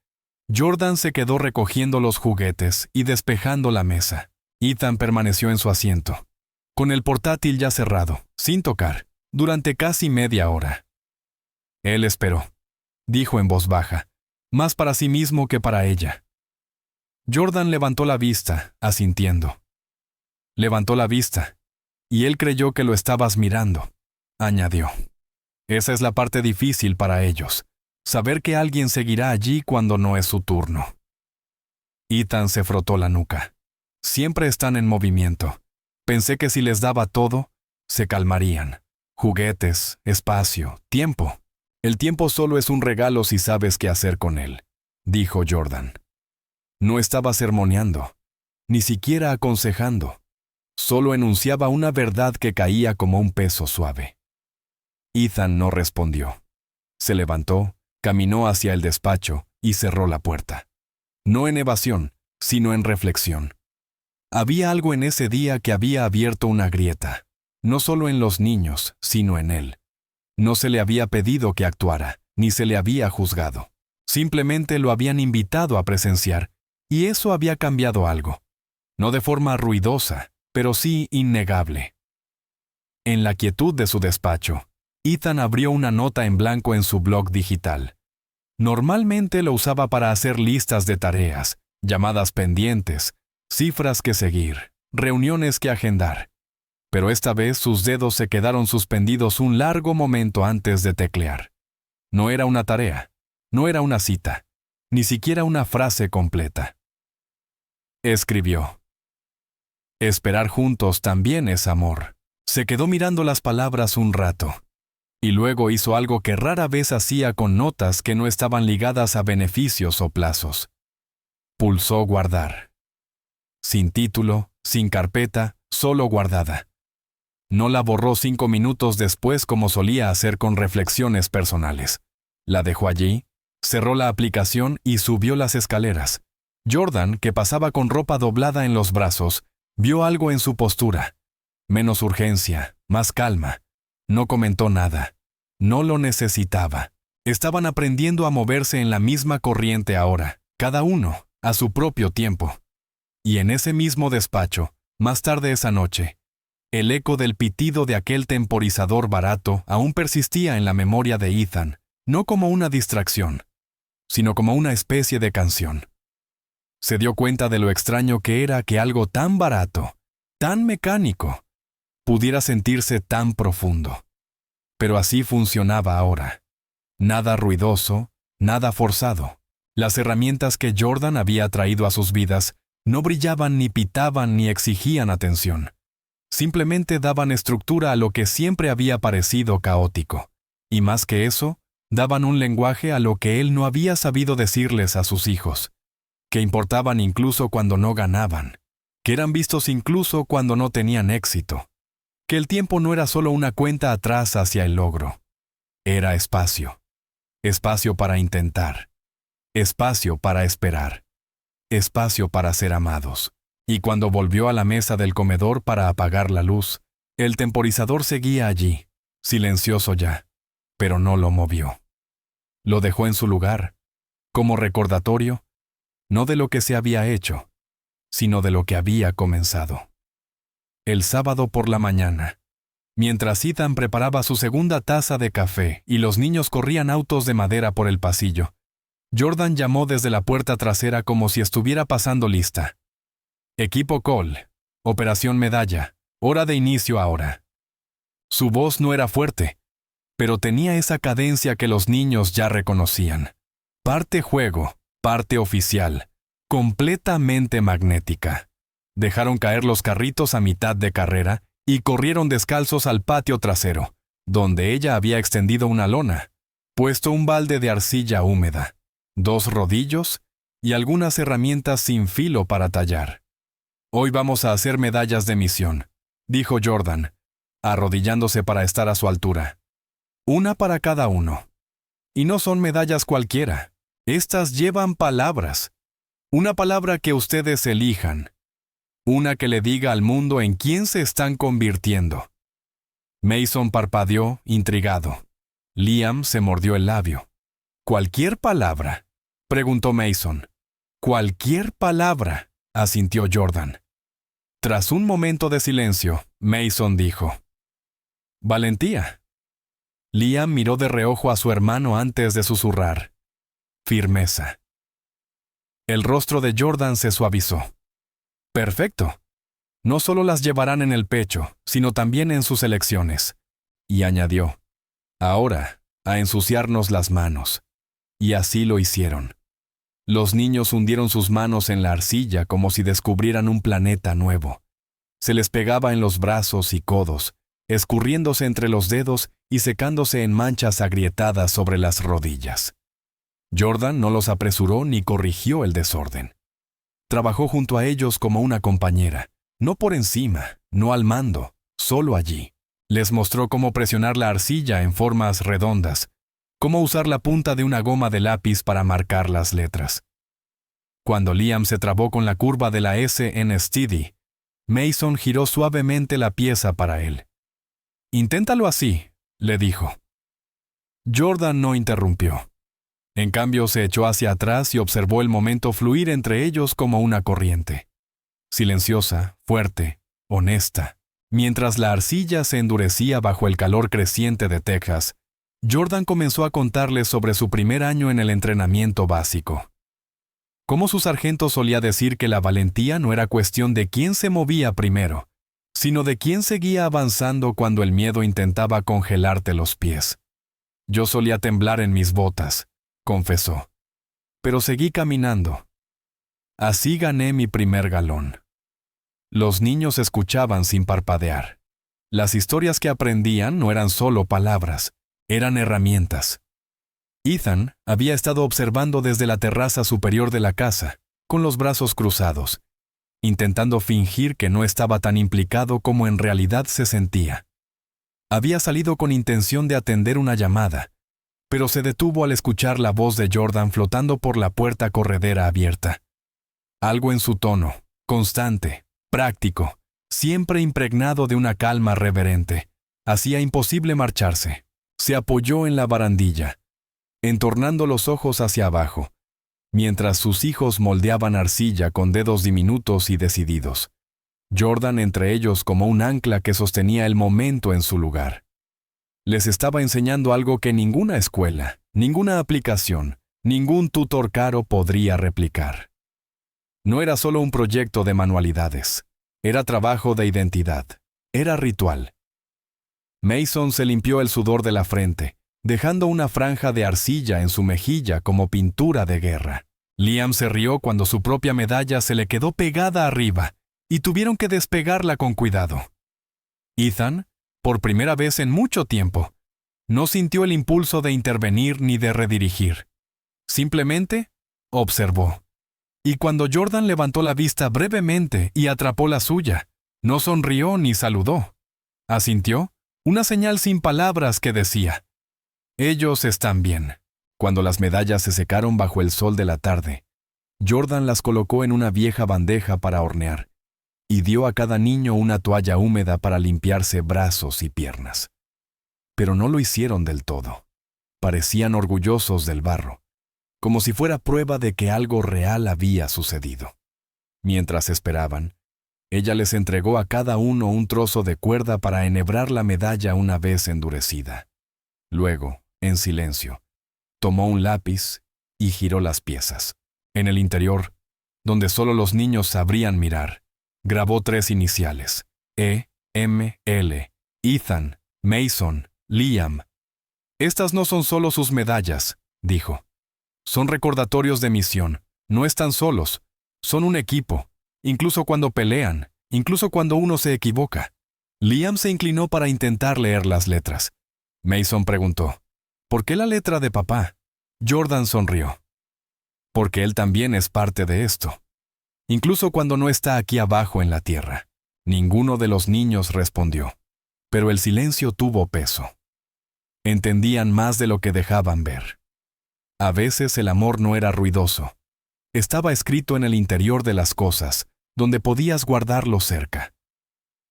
A: Jordan se quedó recogiendo los juguetes y despejando la mesa. Ethan permaneció en su asiento, con el portátil ya cerrado, sin tocar, durante casi media hora. Él esperó, dijo en voz baja, más para sí mismo que para ella. Jordan levantó la vista, asintiendo. Levantó la vista, y él creyó que lo estabas mirando, añadió. Esa es la parte difícil para ellos, saber que alguien seguirá allí cuando no es su turno. Ethan se frotó la nuca. Siempre están en movimiento. Pensé que si les daba todo, se calmarían. Juguetes, espacio, tiempo. El tiempo solo es un regalo si sabes qué hacer con él, dijo Jordan. No estaba sermoneando, ni siquiera aconsejando. Solo enunciaba una verdad que caía como un peso suave. Ethan no respondió. Se levantó, caminó hacia el despacho y cerró la puerta. No en evasión, sino en reflexión. Había algo en ese día que había abierto una grieta, no solo en los niños, sino en él. No se le había pedido que actuara, ni se le había juzgado. Simplemente lo habían invitado a presenciar, y eso había cambiado algo. No de forma ruidosa, pero sí innegable. En la quietud de su despacho, Ethan abrió una nota en blanco en su blog digital. Normalmente lo usaba para hacer listas de tareas, llamadas pendientes, cifras que seguir, reuniones que agendar. Pero esta vez sus dedos se quedaron suspendidos un largo momento antes de teclear. No era una tarea, no era una cita, ni siquiera una frase completa. Escribió: Esperar juntos también es amor. Se quedó mirando las palabras un rato. Y luego hizo algo que rara vez hacía con notas que no estaban ligadas a beneficios o plazos. Pulsó guardar. Sin título, sin carpeta, solo guardada. No la borró 5 minutos después como solía hacer con reflexiones personales. La dejó allí, cerró la aplicación y subió las escaleras. Jordan, que pasaba con ropa doblada en los brazos, vio algo en su postura. Menos urgencia, más calma. No comentó nada. No lo necesitaba. Estaban aprendiendo a moverse en la misma corriente ahora, cada uno, a su propio tiempo. Y en ese mismo despacho, más tarde esa noche, el eco del pitido de aquel temporizador barato aún persistía en la memoria de Ethan, no como una distracción, sino como una especie de canción. Se dio cuenta de lo extraño que era que algo tan barato, tan mecánico, pudiera sentirse tan profundo. Pero así funcionaba ahora. Nada ruidoso, nada forzado. Las herramientas que Jordan había traído a sus vidas no brillaban ni pitaban ni exigían atención. Simplemente daban estructura a lo que siempre había parecido caótico. Y más que eso, daban un lenguaje a lo que él no había sabido decirles a sus hijos, que importaban incluso cuando no ganaban, que eran vistos incluso cuando no tenían éxito, que el tiempo no era solo una cuenta atrás hacia el logro. Era espacio. Espacio para intentar. Espacio para esperar. Espacio para ser amados. Y cuando volvió a la mesa del comedor para apagar la luz, el temporizador seguía allí, silencioso ya, pero no lo movió. Lo dejó en su lugar, como recordatorio, no de lo que se había hecho, sino de lo que había comenzado. El sábado por la mañana, mientras Ethan preparaba su segunda taza de café y los niños corrían autos de madera por el pasillo, Jordan llamó desde la puerta trasera como si estuviera pasando lista. Equipo Call, Operación Medalla, hora de inicio ahora. Su voz no era fuerte, pero tenía esa cadencia que los niños ya reconocían. Parte juego, parte oficial, completamente magnética. Dejaron caer los carritos a mitad de carrera y corrieron descalzos al patio trasero, donde ella había extendido una lona, puesto un balde de arcilla húmeda, 2 rodillos y algunas herramientas sin filo para tallar. «Hoy vamos a hacer medallas de misión», dijo Jordan, arrodillándose para estar a su altura. «Una para cada uno. Y no son medallas cualquiera. Estas llevan palabras. Una palabra que ustedes elijan. Una que le diga al mundo en quién se están convirtiendo». Mason parpadeó, intrigado. Liam se mordió el labio. «¿Cualquier palabra?», preguntó Mason. «Cualquier palabra», asintió Jordan. Tras un momento de silencio, Mason dijo: «Valentía». Liam miró de reojo a su hermano antes de susurrar: «Firmeza». El rostro de Jordan se suavizó. «Perfecto. No solo las llevarán en el pecho, sino también en sus elecciones». Y añadió: «Ahora, a ensuciarnos las manos». Y así lo hicieron. Los niños hundieron sus manos en la arcilla como si descubrieran un planeta nuevo. Se les pegaba en los brazos y codos, escurriéndose entre los dedos y secándose en manchas agrietadas sobre las rodillas. Jordan no los apresuró ni corrigió el desorden. Trabajó junto a ellos como una compañera, no por encima, no al mando, solo allí. Les mostró cómo presionar la arcilla en formas redondas, cómo usar la punta de una goma de lápiz para marcar las letras. Cuando Liam se trabó con la curva de la S en Steady, Mason giró suavemente la pieza para él. «Inténtalo así», le dijo. Jordan no interrumpió. En cambio, se echó hacia atrás y observó el momento fluir entre ellos como una corriente. Silenciosa, fuerte, honesta. Mientras la arcilla se endurecía bajo el calor creciente de Texas, Jordan comenzó a contarles sobre su primer año en el entrenamiento básico. Cómo su sargento solía decir que la valentía no era cuestión de quién se movía primero, sino de quién seguía avanzando cuando el miedo intentaba congelarte los pies. «Yo solía temblar en mis botas», confesó. «Pero seguí caminando. Así gané mi primer galón». Los niños escuchaban sin parpadear. Las historias que aprendían no eran solo palabras, eran herramientas. Ethan había estado observando desde la terraza superior de la casa, con los brazos cruzados, intentando fingir que no estaba tan implicado como en realidad se sentía. Había salido con intención de atender una llamada, pero se detuvo al escuchar la voz de Jordan flotando por la puerta corredera abierta. Algo en su tono, constante, práctico, siempre impregnado de una calma reverente, hacía imposible marcharse. Se apoyó en la barandilla, entornando los ojos hacia abajo, mientras sus hijos moldeaban arcilla con dedos diminutos y decididos. Jordan entre ellos como un ancla que sostenía el momento en su lugar. Les estaba enseñando algo que ninguna escuela, ninguna aplicación, ningún tutor caro podría replicar. No era solo un proyecto de manualidades, era trabajo de identidad, era ritual. Mason se limpió el sudor de la frente, dejando una franja de arcilla en su mejilla como pintura de guerra. Liam se rió cuando su propia medalla se le quedó pegada arriba y tuvieron que despegarla con cuidado. Ethan, por primera vez en mucho tiempo, no sintió el impulso de intervenir ni de redirigir. Simplemente observó. Y cuando Jordan levantó la vista brevemente y atrapó la suya, no sonrió ni saludó. Asintió, una señal sin palabras que decía: ellos están bien. Cuando las medallas se secaron bajo el sol de la tarde, Jordan las colocó en una vieja bandeja para hornear y dio a cada niño una toalla húmeda para limpiarse brazos y piernas. Pero no lo hicieron del todo. Parecían orgullosos del barro, como si fuera prueba de que algo real había sucedido. Mientras esperaban, ella les entregó a cada uno un trozo de cuerda para enhebrar la medalla una vez endurecida. Luego, en silencio, tomó un lápiz y giró las piezas. En el interior, donde solo los niños sabrían mirar, grabó 3 iniciales: E, M, L, Ethan, Mason, Liam. Estas no son solo sus medallas, dijo. Son recordatorios de misión. No están solos. Son un equipo, incluso cuando pelean, incluso cuando uno se equivoca. Liam se inclinó para intentar leer las letras. Mason preguntó: ¿por qué la letra de papá? Jordan sonrió. Porque él también es parte de esto. Incluso cuando no está aquí abajo en la tierra. Ninguno de los niños respondió. Pero el silencio tuvo peso. Entendían más de lo que dejaban ver. A veces el amor no era ruidoso. Estaba escrito en el interior de las cosas, donde podías guardarlo cerca.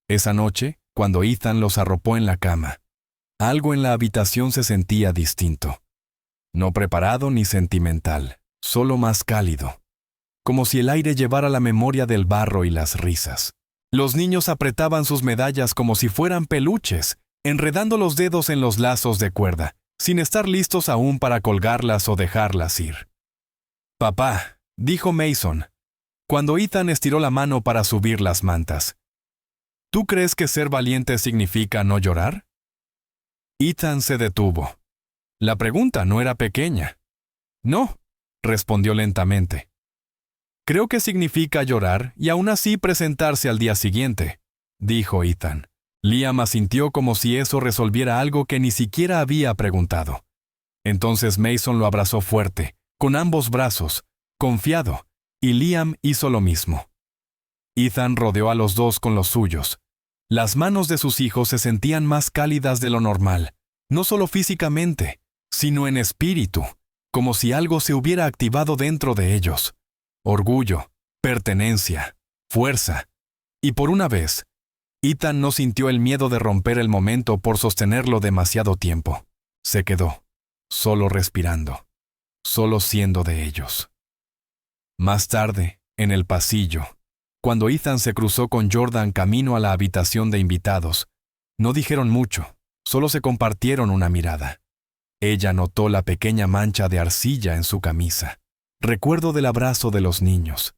A: Esa noche, cuando Ethan los arropó en la cama, algo en la habitación se sentía distinto. No preparado ni sentimental, solo más cálido. Como si el aire llevara la memoria del barro y las risas. Los niños apretaban sus medallas como si fueran peluches, enredando los dedos en los lazos de cuerda, sin estar listos aún para colgarlas o dejarlas ir. «Papá», dijo Mason, cuando Ethan estiró la mano para subir las mantas. «¿Tú crees que ser valiente significa no llorar?» Ethan se detuvo. La pregunta no era pequeña. «No», respondió lentamente. «Creo que significa llorar y aún así presentarse al día siguiente», dijo Ethan. Liam asintió como si eso resolviera algo que ni siquiera había preguntado. Entonces Mason lo abrazó fuerte, con ambos brazos, confiado, y Liam hizo lo mismo. Ethan rodeó a los dos con los suyos. Las manos de sus hijos se sentían más cálidas de lo normal, no solo físicamente, sino en espíritu, como si algo se hubiera activado dentro de ellos. Orgullo, pertenencia, fuerza. Y por una vez, Ethan no sintió el miedo de romper el momento por sostenerlo demasiado tiempo. Se quedó, solo respirando, solo siendo de ellos. Más tarde, en el pasillo, cuando Ethan se cruzó con Jordan camino a la habitación de invitados, no dijeron mucho, solo se compartieron una mirada. Ella notó la pequeña mancha de arcilla en su camisa, recuerdo del abrazo de los niños.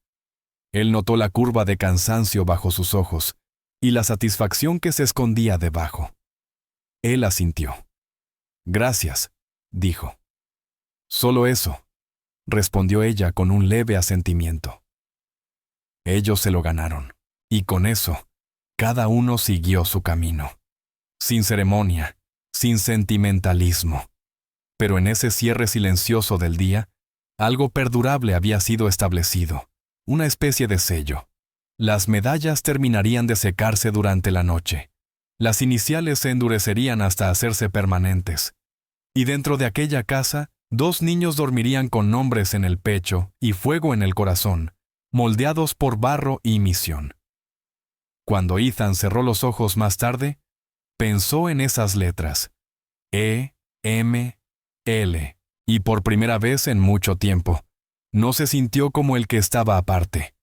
A: Él notó la curva de cansancio bajo sus ojos y la satisfacción que se escondía debajo. Él asintió. «Gracias», dijo. «Solo eso», respondió ella con un leve asentimiento. Ellos se lo ganaron. Y con eso, cada uno siguió su camino. Sin ceremonia, sin sentimentalismo. Pero en ese cierre silencioso del día, algo perdurable había sido establecido, una especie de sello. Las medallas terminarían de secarse durante la noche. Las iniciales se endurecerían hasta hacerse permanentes. Y dentro de aquella casa, 2 niños dormirían con nombres en el pecho y fuego en el corazón, moldeados por barro y misión. Cuando Ethan cerró los ojos más tarde, pensó en esas letras: E, M, L, y por primera vez en mucho tiempo, no se sintió como el que estaba aparte.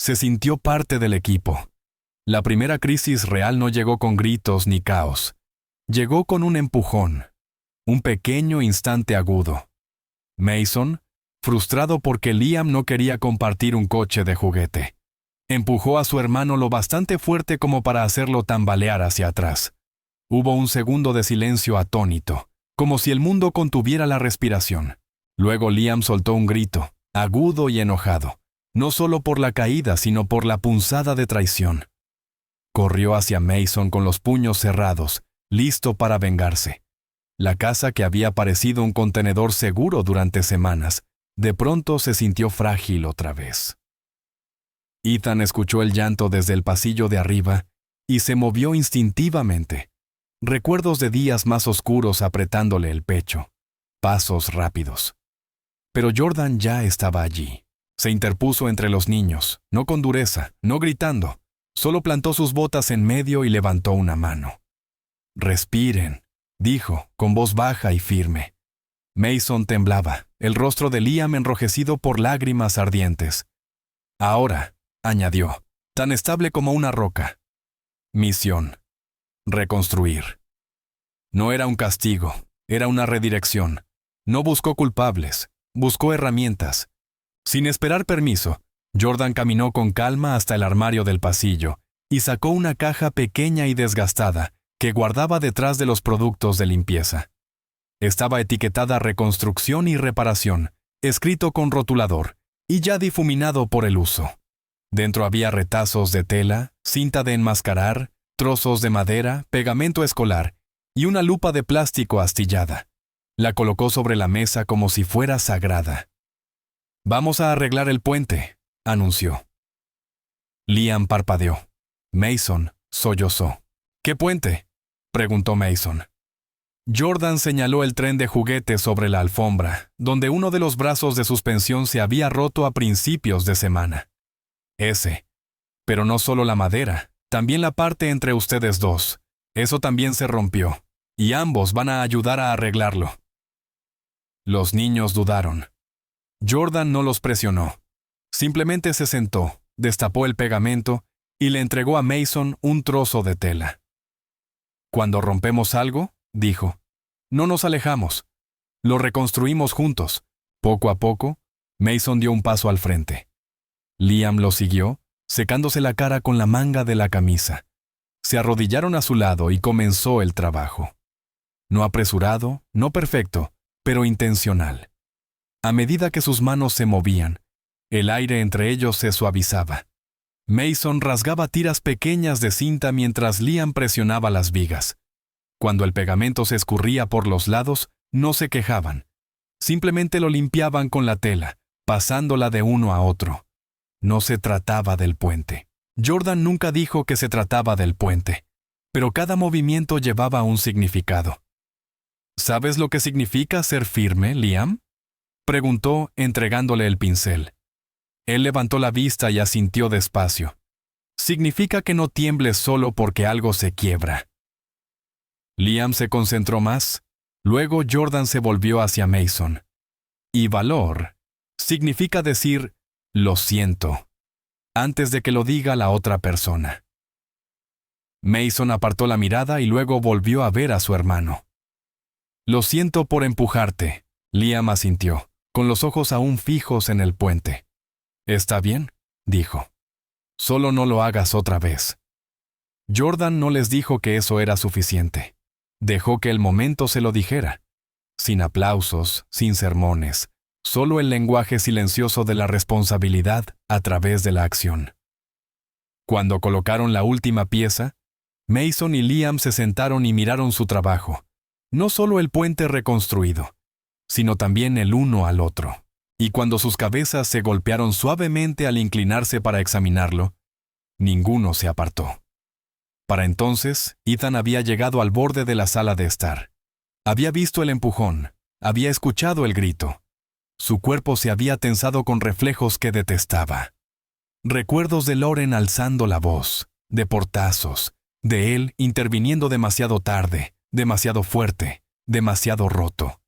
A: Se sintió parte del equipo. La primera crisis real no llegó con gritos ni caos. Llegó con un empujón, un pequeño instante agudo. Mason, frustrado porque Liam no quería compartir un coche de juguete, empujó a su hermano lo bastante fuerte como para hacerlo tambalear hacia atrás. Hubo un segundo de silencio atónito, como si el mundo contuviera la respiración. Luego Liam soltó un grito, agudo y enojado, no solo por la caída, sino por la punzada de traición. Corrió hacia Mason con los puños cerrados, listo para vengarse. La casa, que había parecido un contenedor seguro durante semanas, de pronto se sintió frágil otra vez. Ethan escuchó el llanto desde el pasillo de arriba y se movió instintivamente. Recuerdos de días más oscuros apretándole el pecho. Pasos rápidos. Pero Jordan ya estaba allí. Se interpuso entre los niños, no con dureza, no gritando. Solo plantó sus botas en medio y levantó una mano. «Respiren», dijo, con voz baja y firme. Mason temblaba, el rostro de Liam enrojecido por lágrimas ardientes. «Ahora», añadió, tan estable como una roca. «Misión. Reconstruir». No era un castigo, era una redirección. No buscó culpables, buscó herramientas. Sin esperar permiso, Jordan caminó con calma hasta el armario del pasillo y sacó una caja pequeña y desgastada que guardaba detrás de los productos de limpieza. Estaba etiquetada reconstrucción y reparación, escrito con rotulador y ya difuminado por el uso. Dentro había retazos de tela, cinta de enmascarar, trozos de madera, pegamento escolar y una lupa de plástico astillada. La colocó sobre la mesa como si fuera sagrada. «Vamos a arreglar el puente», anunció. Liam parpadeó. Mason sollozó. «¿Qué puente?», preguntó Mason. Jordan señaló el tren de juguete sobre la alfombra, donde uno de los brazos de suspensión se había roto a principios de semana. «Ese. Pero no solo la madera, también la parte entre ustedes dos. Eso también se rompió, y ambos van a ayudar a arreglarlo». Los niños dudaron. Jordan no los presionó. Simplemente se sentó, destapó el pegamento y le entregó a Mason un trozo de tela. «Cuando rompemos algo», dijo, «no nos alejamos. Lo reconstruimos juntos». Poco a poco, Mason dio un paso al frente. Liam lo siguió, secándose la cara con la manga de la camisa. Se arrodillaron a su lado y comenzó el trabajo. No apresurado, no perfecto, pero intencional. A medida que sus manos se movían, el aire entre ellos se suavizaba. Mason rasgaba tiras pequeñas de cinta mientras Liam presionaba las vigas. Cuando el pegamento se escurría por los lados, no se quejaban. Simplemente lo limpiaban con la tela, pasándola de uno a otro. No se trataba del puente. Jordan nunca dijo que se trataba del puente, pero cada movimiento llevaba un significado. «¿Sabes lo que significa ser firme, Liam?», preguntó, entregándole el pincel. Él levantó la vista y asintió despacio. «Significa que no tiembles solo porque algo se quiebra». Liam se concentró más. Luego Jordan se volvió hacia Mason. «Y valor significa decir «lo siento» antes de que lo diga la otra persona». Mason apartó la mirada y luego volvió a ver a su hermano. «Lo siento por empujarte», Liam asintió, con los ojos aún fijos en el puente. «Está bien», dijo. «Solo no lo hagas otra vez». Jordan no les dijo que eso era suficiente. Dejó que el momento se lo dijera. Sin aplausos, sin sermones, solo el lenguaje silencioso de la responsabilidad a través de la acción. Cuando colocaron la última pieza, Mason y Liam se sentaron y miraron su trabajo. No solo el puente reconstruido, sino también el uno al otro. Y cuando sus cabezas se golpearon suavemente al inclinarse para examinarlo, ninguno se apartó. Para entonces, Ethan había llegado al borde de la sala de estar. Había visto el empujón, había escuchado el grito. Su cuerpo se había tensado con reflejos que detestaba. Recuerdos de Lauren alzando la voz, de portazos, de él interviniendo demasiado tarde, demasiado fuerte, demasiado roto.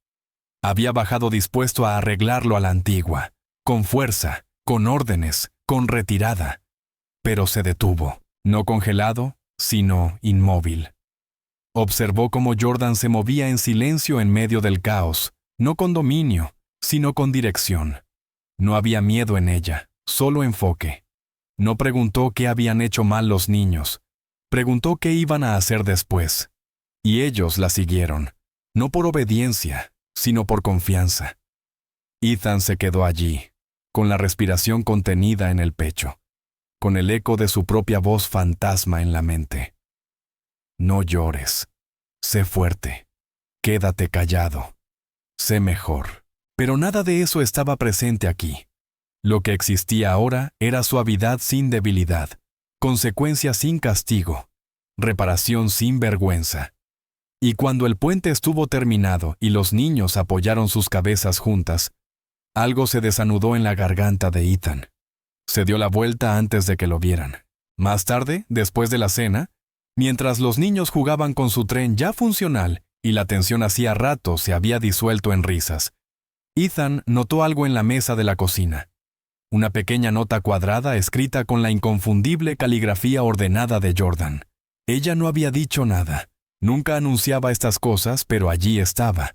A: Había bajado dispuesto a arreglarlo a la antigua, con fuerza, con órdenes, con retirada. Pero se detuvo, no congelado, sino inmóvil. Observó cómo Jordan se movía en silencio en medio del caos, no con dominio, sino con dirección. No había miedo en ella, solo enfoque. No preguntó qué habían hecho mal los niños, preguntó qué iban a hacer después. Y ellos la siguieron, no por obediencia, sino por confianza. Ethan se quedó allí, con la respiración contenida en el pecho, con el eco de su propia voz fantasma en la mente. No llores. Sé fuerte. Quédate callado. Sé mejor. Pero nada de eso estaba presente aquí. Lo que existía ahora era suavidad sin debilidad, consecuencia sin castigo, reparación sin vergüenza. Y cuando el puente estuvo terminado y los niños apoyaron sus cabezas juntas, algo se desanudó en la garganta de Ethan. Se dio la vuelta antes de que lo vieran. Más tarde, después de la cena, mientras los niños jugaban con su tren ya funcional y la tensión hacía rato se había disuelto en risas, Ethan notó algo en la mesa de la cocina. Una pequeña nota cuadrada escrita con la inconfundible caligrafía ordenada de Jordan. Ella no había dicho nada. Nunca anunciaba estas cosas, pero allí estaba.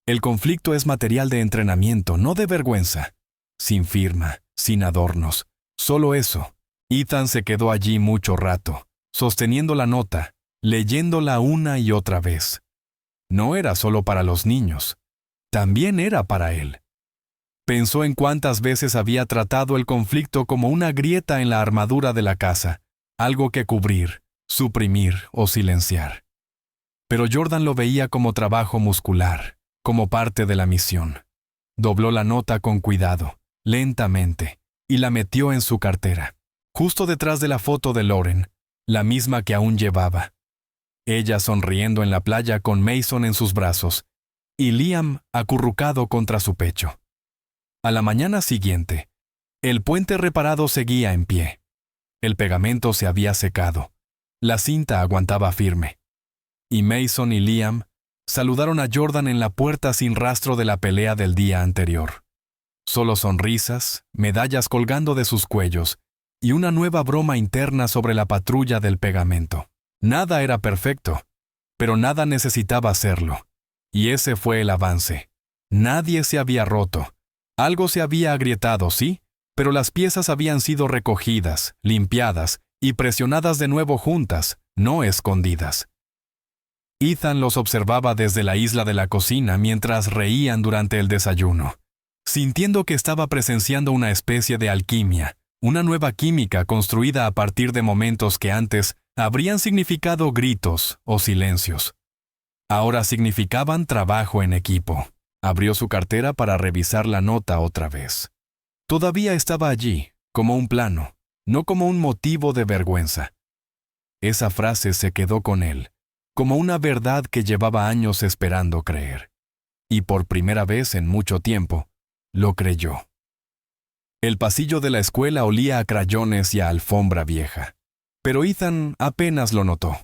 A: El conflicto es material de entrenamiento, no de vergüenza. Sin firma, sin adornos. Solo eso. Ethan se quedó allí mucho rato, sosteniendo la nota, leyéndola una y otra vez. No era solo para los niños. También era para él. Pensó en cuántas veces había tratado el conflicto como una grieta en la armadura de la casa, algo que cubrir, suprimir o silenciar. Pero Jordan lo veía como trabajo muscular, como parte de la misión. Dobló la nota con cuidado, lentamente, y la metió en su cartera, justo detrás de la foto de Lauren, la misma que aún llevaba. Ella sonriendo en la playa con Mason en sus brazos, y Liam acurrucado contra su pecho. A la mañana siguiente, el puente reparado seguía en pie. El pegamento se había secado. La cinta aguantaba firme. Y Mason y Liam saludaron a Jordan en la puerta sin rastro de la pelea del día anterior. Solo sonrisas, medallas colgando de sus cuellos y una nueva broma interna sobre la patrulla del pegamento. Nada era perfecto, pero nada necesitaba serlo. Y ese fue el avance. Nadie se había roto. Algo se había agrietado, sí, pero las piezas habían sido recogidas, limpiadas y presionadas de nuevo juntas, no escondidas. Ethan los observaba desde la isla de la cocina mientras reían durante el desayuno, sintiendo que estaba presenciando una especie de alquimia, una nueva química construida a partir de momentos que antes habrían significado gritos o silencios. Ahora significaban trabajo en equipo. Abrió su cartera para revisar la nota otra vez. Todavía estaba allí, como un plano, no como un motivo de vergüenza. Esa frase se quedó con él, como una verdad que llevaba años esperando creer. Y por primera vez en mucho tiempo, lo creyó. El pasillo de la escuela olía a crayones y a alfombra vieja. Pero Ethan apenas lo notó.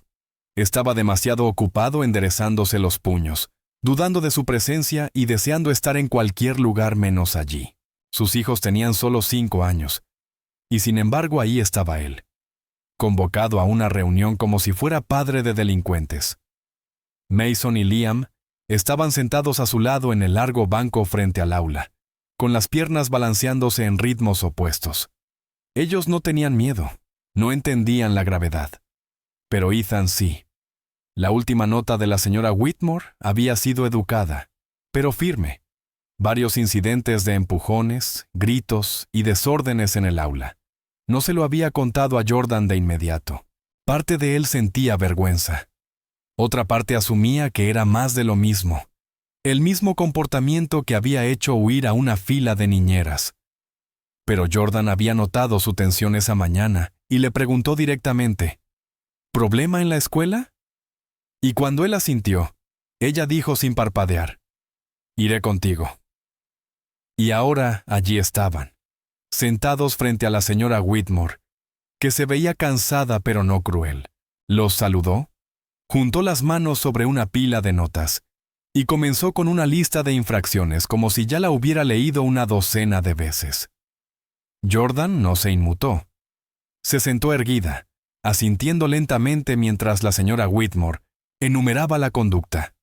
A: Estaba demasiado ocupado enderezándose los puños, dudando de su presencia y deseando estar en cualquier lugar menos allí. Sus hijos tenían solo 5 años, y sin embargo ahí estaba él, convocado a una reunión como si fuera padre de delincuentes. Mason y Liam estaban sentados a su lado en el largo banco frente al aula, con las piernas balanceándose en ritmos opuestos. Ellos no tenían miedo, no entendían la gravedad. Pero Ethan sí. La última nota de la señora Whitmore había sido educada, pero firme. Varios incidentes de empujones, gritos y desórdenes en el aula. No se lo había contado a Jordan de inmediato. Parte de él sentía vergüenza. Otra parte asumía que era más de lo mismo. El mismo comportamiento que había hecho huir a una fila de niñeras. Pero Jordan había notado su tensión esa mañana y le preguntó directamente, ¿problema en la escuela? Y cuando él asintió, ella dijo sin parpadear, iré contigo. Y ahora allí estaban, sentados frente a la señora Whitmore, que se veía cansada pero no cruel. Los saludó, juntó las manos sobre una pila de notas y comenzó con una lista de infracciones como si ya la hubiera leído una docena de veces. Jordan no se inmutó. Se sentó erguida, asintiendo lentamente mientras la señora Whitmore enumeraba la conducta.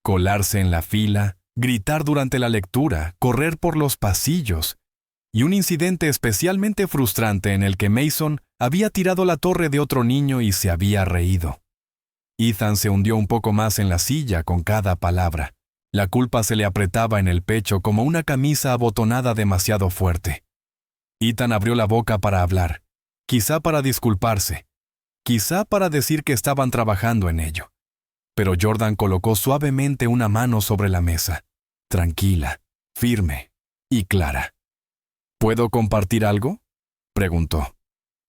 A: Colarse en la fila, gritar durante la lectura, correr por los pasillos, y un incidente especialmente frustrante en el que Mason había tirado la torre de otro niño y se había reído. Ethan se hundió un poco más en la silla con cada palabra. La culpa se le apretaba en el pecho como una camisa abotonada demasiado fuerte. Ethan abrió la boca para hablar, quizá para disculparse, quizá para decir que estaban trabajando en ello. Pero Jordan colocó suavemente una mano sobre la mesa, tranquila, firme y clara. ¿Puedo compartir algo?, preguntó.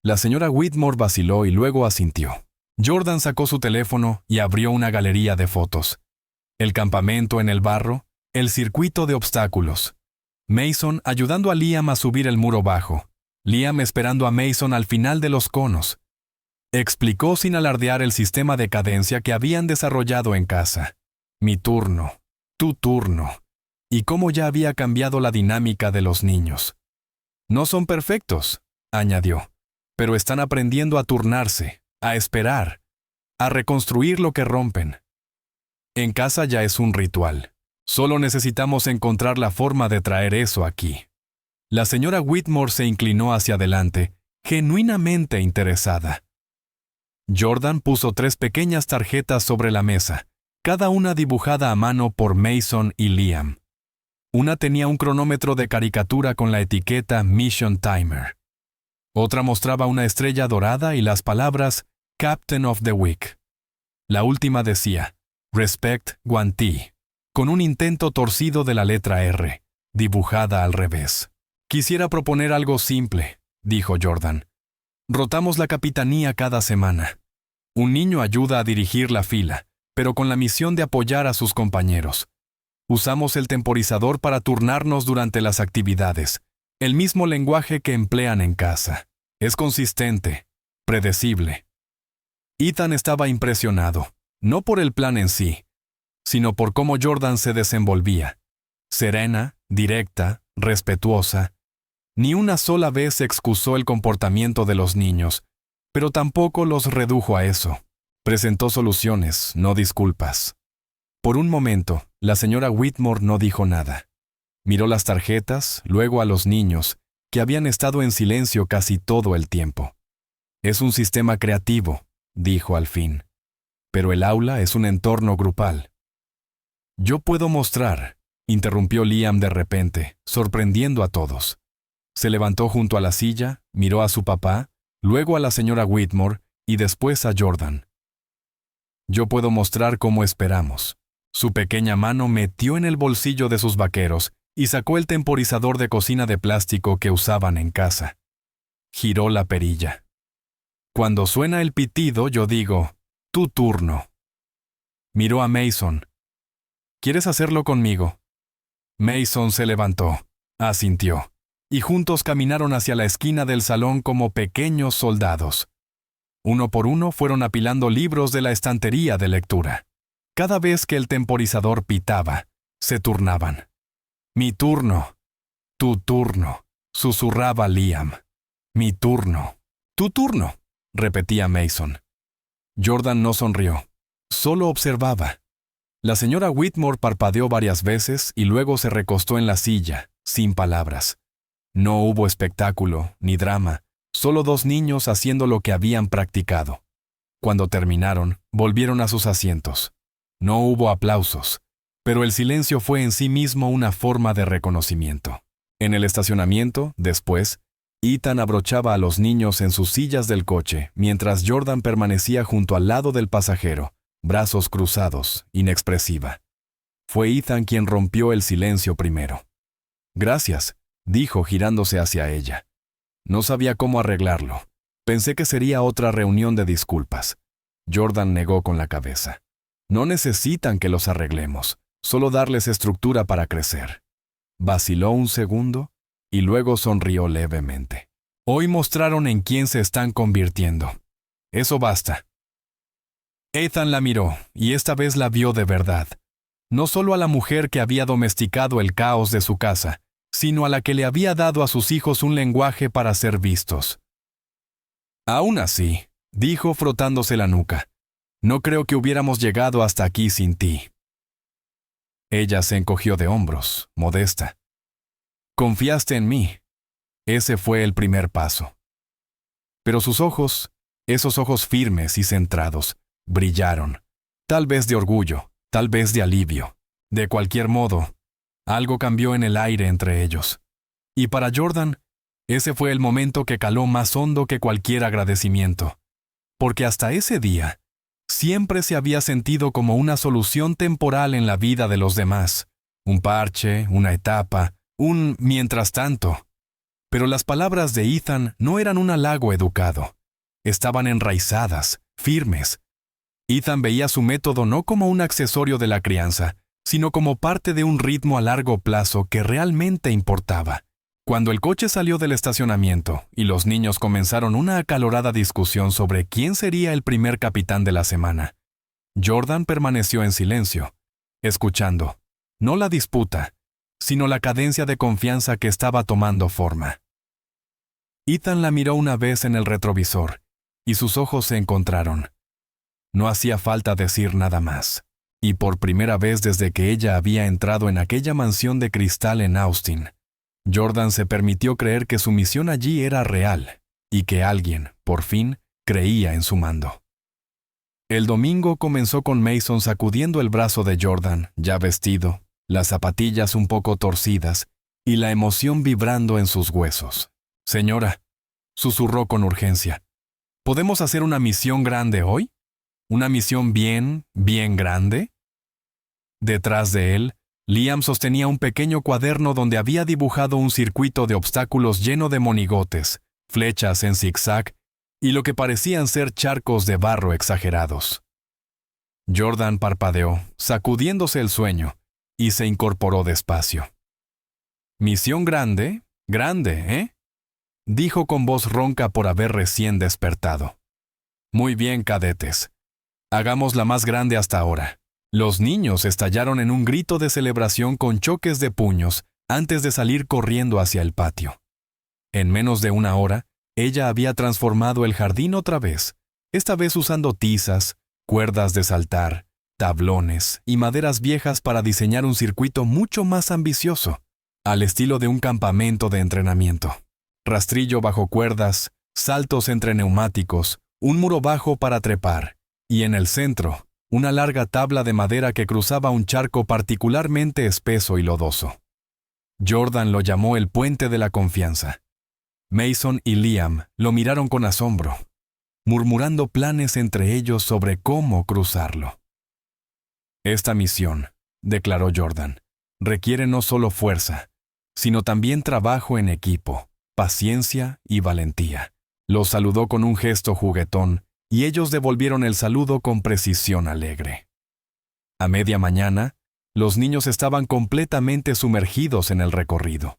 A: La señora Whitmore vaciló y luego asintió. Jordan sacó su teléfono y abrió una galería de fotos. El campamento en el barro, el circuito de obstáculos. Mason ayudando a Liam a subir el muro bajo. Liam esperando a Mason al final de los conos. Explicó sin alardear el sistema de cadencia que habían desarrollado en casa. Mi turno, tu turno, y cómo ya había cambiado la dinámica de los niños. No son perfectos, añadió, pero están aprendiendo a turnarse, a esperar, a reconstruir lo que rompen. En casa ya es un ritual. Solo necesitamos encontrar la forma de traer eso aquí. La señora Whitmore se inclinó hacia adelante, genuinamente interesada. Jordan puso 3 pequeñas tarjetas sobre la mesa, cada una dibujada a mano por Mason y Liam. Una tenía un cronómetro de caricatura con la etiqueta Mission Timer. Otra mostraba una estrella dorada y las palabras Captain of the Week. La última decía Respect Guantí, con un intento torcido de la letra R, dibujada al revés. Quisiera proponer algo simple, dijo Jordan. Rotamos la capitanía cada semana. Un niño ayuda a dirigir la fila, pero con la misión de apoyar a sus compañeros. Usamos el temporizador para turnarnos durante las actividades, el mismo lenguaje que emplean en casa. Es consistente, predecible. Ethan estaba impresionado, no por el plan en sí, sino por cómo Jordan se desenvolvía. Serena, directa, respetuosa. Ni una sola vez excusó el comportamiento de los niños, pero tampoco los redujo a eso. Presentó soluciones, no disculpas. Por un momento, la señora Whitmore no dijo nada. Miró las tarjetas, luego a los niños, que habían estado en silencio casi todo el tiempo. Es un sistema creativo, dijo al fin. Pero el aula es un entorno grupal. Yo puedo mostrar, interrumpió Liam de repente, sorprendiendo a todos. Se levantó junto a la silla, miró a su papá, luego a la señora Whitmore y después a Jordan. Yo puedo mostrar cómo esperamos. Su pequeña mano metió en el bolsillo de sus vaqueros y sacó el temporizador de cocina de plástico que usaban en casa. Giró la perilla. Cuando suena el pitido, yo digo, tu turno. Miró a Mason. ¿Quieres hacerlo conmigo? Mason se levantó, asintió, y juntos caminaron hacia la esquina del salón como pequeños soldados. Uno por uno fueron apilando libros de la estantería de lectura. Cada vez que el temporizador pitaba, se turnaban. Mi turno, tu turno, susurraba Liam. Mi turno, tu turno, repetía Mason. Jordan no sonrió, solo observaba. La señora Whitmore parpadeó varias veces y luego se recostó en la silla, sin palabras. No hubo espectáculo, ni drama, solo 2 niños haciendo lo que habían practicado. Cuando terminaron, volvieron a sus asientos. No hubo aplausos, pero el silencio fue en sí mismo una forma de reconocimiento. En el estacionamiento, después, Ethan abrochaba a los niños en sus sillas del coche, mientras Jordan permanecía junto al lado del pasajero, brazos cruzados, inexpresiva. Fue Ethan quien rompió el silencio primero. «Gracias», dijo girándose hacia ella. «No sabía cómo arreglarlo. Pensé que sería otra reunión de disculpas». Jordan negó con la cabeza. «No necesitan que los arreglemos, solo darles estructura para crecer». Vaciló un segundo y luego sonrió levemente. «Hoy mostraron en quién se están convirtiendo. Eso basta». Ethan la miró, y esta vez la vio de verdad. No solo a la mujer que había domesticado el caos de su casa, sino a la que le había dado a sus hijos un lenguaje para ser vistos. «Aún así», dijo frotándose la nuca, «no creo que hubiéramos llegado hasta aquí sin ti». Ella se encogió de hombros, modesta. «Confiaste en mí». Ese fue el primer paso. Pero sus ojos, esos ojos firmes y centrados, brillaron, tal vez de orgullo, tal vez de alivio. De cualquier modo, algo cambió en el aire entre ellos. Y para Jordan, ese fue el momento que caló más hondo que cualquier agradecimiento. Porque hasta ese día, siempre se había sentido como una solución temporal en la vida de los demás. Un parche, una etapa, un mientras tanto. Pero las palabras de Ethan no eran un halago educado. Estaban enraizadas, firmes. Ethan veía su método no como un accesorio de la crianza, sino como parte de un ritmo a largo plazo que realmente importaba. Cuando el coche salió del estacionamiento y los niños comenzaron una acalorada discusión sobre quién sería el primer capitán de la semana, Jordan permaneció en silencio, escuchando, no la disputa, sino la cadencia de confianza que estaba tomando forma. Ethan la miró una vez en el retrovisor, y sus ojos se encontraron. No hacía falta decir nada más. Y por primera vez desde que ella había entrado en aquella mansión de cristal en Austin, Jordan se permitió creer que su misión allí era real, y que alguien, por fin, creía en su mando. El domingo comenzó con Mason sacudiendo el brazo de Jordan, ya vestido, las zapatillas un poco torcidas, y la emoción vibrando en sus huesos. «Señora», susurró con urgencia, «¿podemos hacer una misión grande hoy? ¿Una misión bien grande?» Detrás de él, Liam sostenía un pequeño cuaderno donde había dibujado un circuito de obstáculos lleno de monigotes, flechas en zigzag y lo que parecían ser charcos de barro exagerados. Jordan parpadeó, sacudiéndose el sueño, y se incorporó despacio. «¿Misión grande? Grande, ¿eh?», dijo con voz ronca por haber recién despertado. «Muy bien, cadetes. Hagamos la más grande hasta ahora». Los niños estallaron en un grito de celebración con choques de puños antes de salir corriendo hacia el patio. En menos de una hora, ella había transformado el jardín otra vez, esta vez usando tizas, cuerdas de saltar, tablones y maderas viejas para diseñar un circuito mucho más ambicioso, al estilo de un campamento de entrenamiento. Rastrillo bajo cuerdas, saltos entre neumáticos, un muro bajo para trepar, y en el centro, una larga tabla de madera que cruzaba un charco particularmente espeso y lodoso. Jordan lo llamó el puente de la confianza. Mason y Liam lo miraron con asombro, murmurando planes entre ellos sobre cómo cruzarlo. «Esta misión», declaró Jordan, «requiere no solo fuerza, sino también trabajo en equipo, paciencia y valentía». Los saludó con un gesto juguetón, y ellos devolvieron el saludo con precisión alegre. A media mañana, los niños estaban completamente sumergidos en el recorrido.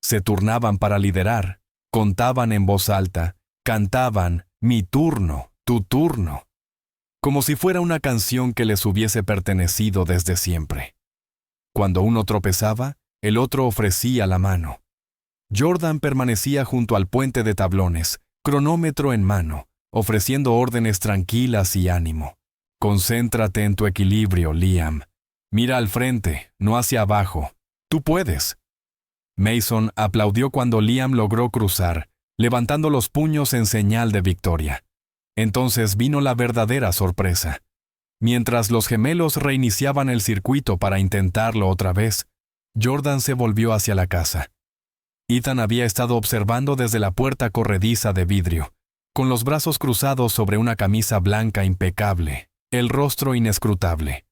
A: Se turnaban para liderar, contaban en voz alta, cantaban «mi turno, tu turno», como si fuera una canción que les hubiese pertenecido desde siempre. Cuando uno tropezaba, el otro ofrecía la mano. Jordan permanecía junto al puente de tablones, cronómetro en mano, ofreciendo órdenes tranquilas y ánimo. «Concéntrate en tu equilibrio, Liam. Mira al frente, no hacia abajo. Tú puedes». Mason aplaudió cuando Liam logró cruzar, levantando los puños en señal de victoria. Entonces vino la verdadera sorpresa. Mientras los gemelos reiniciaban el circuito para intentarlo otra vez, Jordan se volvió hacia la casa. Ethan había estado observando desde la puerta corrediza de vidrio, con los brazos cruzados sobre una camisa blanca impecable, el rostro inescrutable.